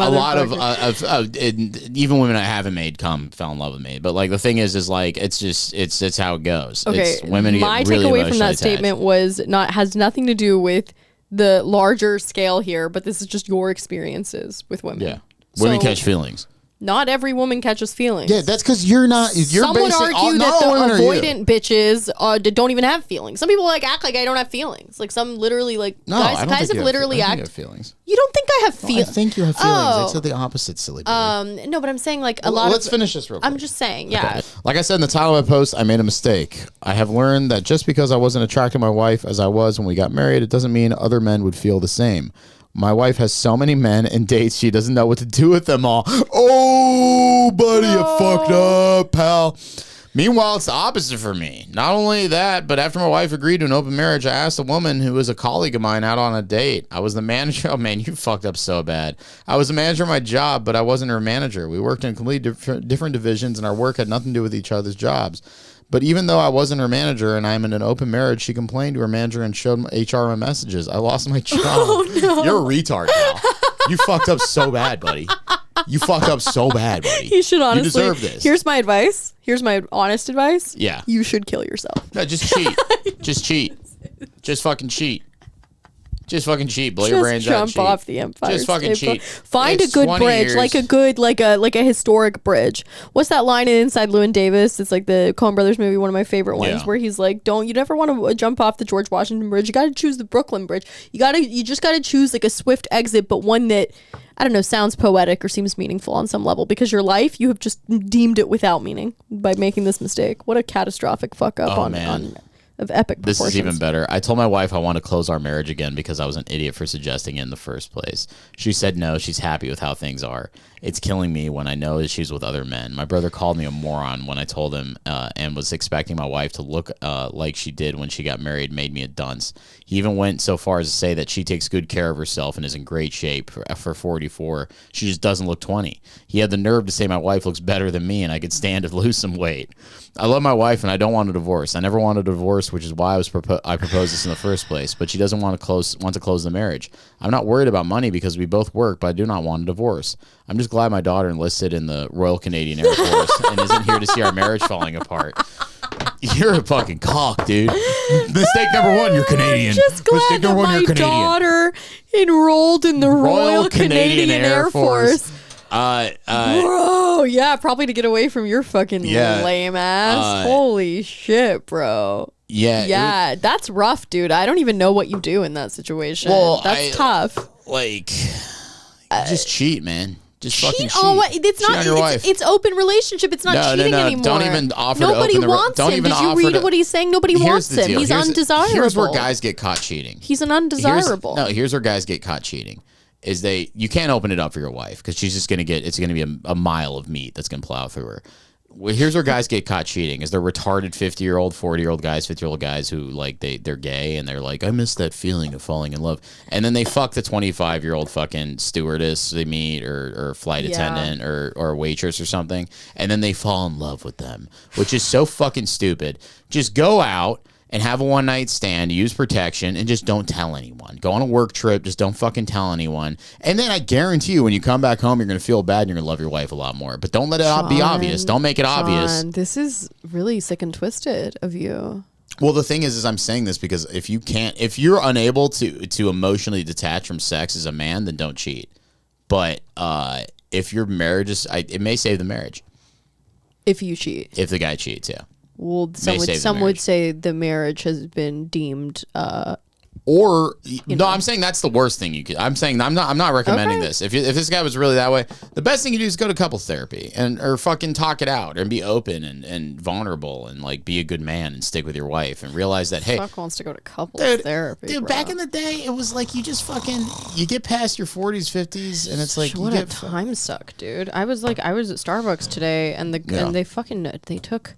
even women I haven't made come fell in love with me. But like the thing is like it's how it goes. Okay, it's women get my really takeaway from that attached. statement has nothing to do with the larger scale here, but this is just your experiences with women. Yeah, women catch feelings. Not every woman catches feelings. Yeah, that's because you're not. Some would argue that the avoidant bitches don't even have feelings. Some people act like I don't have feelings. Like some literally guys have literally act. You have feelings. You don't think I have feelings? I think you have feelings. I said the opposite, silly baby. No, but I'm saying like a lot. Let's finish this real quick. I'm just saying, yeah. Okay. Like I said in the title of my post, I made a mistake. I have learned that just because I wasn't attracted to my wife as I was when we got married, it doesn't mean other men would feel the same. My wife has so many men and dates, she doesn't know what to do with them all. Oh, buddy, you fucked up, pal. Meanwhile, it's the opposite for me. Not only that, but after my wife agreed to an open marriage, I asked a woman who was a colleague of mine out on a date. I was the manager. Oh, man, you fucked up so bad. I was the manager of my job, but I wasn't her manager. We worked in completely different divisions, and our work had nothing to do with each other's jobs. But even though I wasn't her manager and I'm in an open marriage, she complained to her manager and showed HR my messages. I lost my job. Oh, no. You're a retard, pal. You fucked up so bad, buddy. You fucked up so bad, buddy. You should honestly. You deserve this. Here's my advice. Here's my honest advice. Yeah. You should kill yourself. No, just cheat. Just cheat. Just fucking cheat. Just fucking cheat. Blow your brains out. Jump off the Empire. Just fucking cheat. Find a good bridge, like a historic bridge. What's that line in Inside Llewyn Davis? It's like the Coen Brothers movie, one of my favorite ones, where he's like, you never want to jump off the George Washington Bridge. You got to choose the Brooklyn Bridge. You just got to choose like a swift exit, but one that, I don't know, sounds poetic or seems meaningful on some level, because your life, you have just deemed it without meaning by making this mistake. What a catastrophic fuck up of epic proportions. This is even better. I told my wife I want to close our marriage again because I was an idiot for suggesting it in the first place. She said no, she's happy with how things are. It's killing me when I know that she's with other men. My brother called me a moron when I told him and was expecting my wife to look like she did when she got married, made me a dunce. He even went so far as to say that she takes good care of herself and is in great shape for 44. She just doesn't look 20. He had the nerve to say my wife looks better than me and I could stand to lose some weight. I love my wife and I don't want a divorce. I never wanted a divorce, which is why I proposed this in the first place. But she doesn't want to close the marriage. I'm not worried about money because we both work, but I do not want a divorce. I'm just glad my daughter enlisted in the Royal Canadian Air Force and isn't here to see our marriage falling apart. You're a fucking cock, dude. Mistake number one, you're Canadian. I'm just glad Mistake that number one, my you're Canadian. daughter enrolled in the Royal Canadian Air Force. Bro, yeah, probably to get away from your fucking lame ass. Holy shit, bro. Yeah. That's rough, dude. I don't even know what you do in that situation. Well, that's tough. Like, just cheat, man. Just fucking cheat. Oh, it's Cheat not. on your wife. It's open relationship. It's not cheating anymore. Don't even offer Nobody to open wants don't him. even Did you offer read to, what he's saying? Nobody wants him. He's undesirable. Here's where guys get caught cheating. He's an undesirable. Here's where guys get caught cheating. Is you can't open it up for your wife because she's just it's gonna be a mile of meat that's gonna plow through her. Well, here's where guys get caught cheating: is they're retarded 50-year-old, 40-year-old guys, 50-year-old guys who like they're gay and they're like, I miss that feeling of falling in love, and then they fuck the 25-year-old fucking stewardess they meet or flight attendant or waitress or something, and then they fall in love with them, which is so fucking stupid. Just go out and have a one-night stand, use protection, and just don't tell anyone. Go on a work trip, just don't fucking tell anyone. And then I guarantee you, when you come back home, you're going to feel bad and you're going to love your wife a lot more. But don't let it be obvious. Don't make it obvious. This is really sick and twisted of you. Well, the thing is I'm saying this because if you're unable to emotionally detach from sex as a man, then don't cheat. But if your marriage it may save the marriage. If you cheat. If the guy cheats, yeah. Well, some would say the marriage has been deemed. I'm saying that's the worst thing you could. I'm saying I'm not recommending this. If this guy was really that way, the best thing you do is go to couples therapy or fucking talk it out and be open and vulnerable and like be a good man and stick with your wife and realize that hey, fuck wants to go to couples therapy. Dude, bro. back in the day, it was like you just fucking get past your 40s, 50s, and it's like what a time suck, dude. I was at Starbucks today and they took.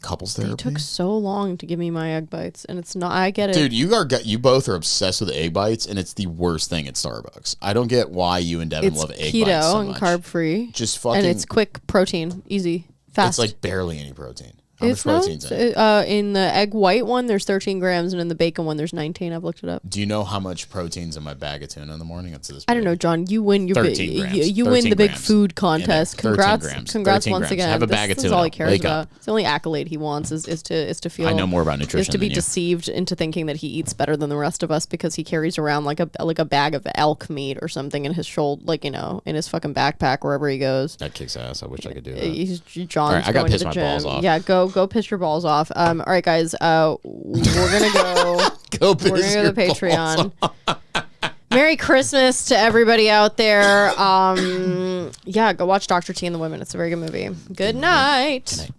Couples therapy. It took so long to give me my egg bites, and it's not. I get it, dude. You both are obsessed with egg bites, and it's the worst thing at Starbucks. I don't get why you and Devin love egg bites so much. Keto and carb free. Just fucking. And it's quick protein, easy, fast. It's like barely any protein. How much protein's in it? In the egg white one, there's 13 grams, and in the bacon one, there's 19. I've looked it up. Do you know how much protein's in my bag of tuna in the morning? I don't know, John. You win your 13 grams. you win the big food contest. Congrats once again. Have a bag of tuna. This is all he cares about. It's the only accolade he wants is to feel. I know more about nutrition. Is to be deceived into thinking that he eats better than the rest of us because he carries around like a bag of elk meat or something in his shoulder, in his fucking backpack wherever he goes. That kicks ass. I wish I could do that. John's right, I got going to piss the my gym. balls off. Yeah, go piss your balls off. All right, guys. We're gonna go. Go piss we're gonna go to the your balls Patreon. Merry Christmas to everybody out there. Yeah, go watch Dr. T and the Women. It's a very good movie. Good night.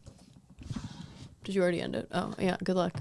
Did you already end it? Oh yeah. Good luck.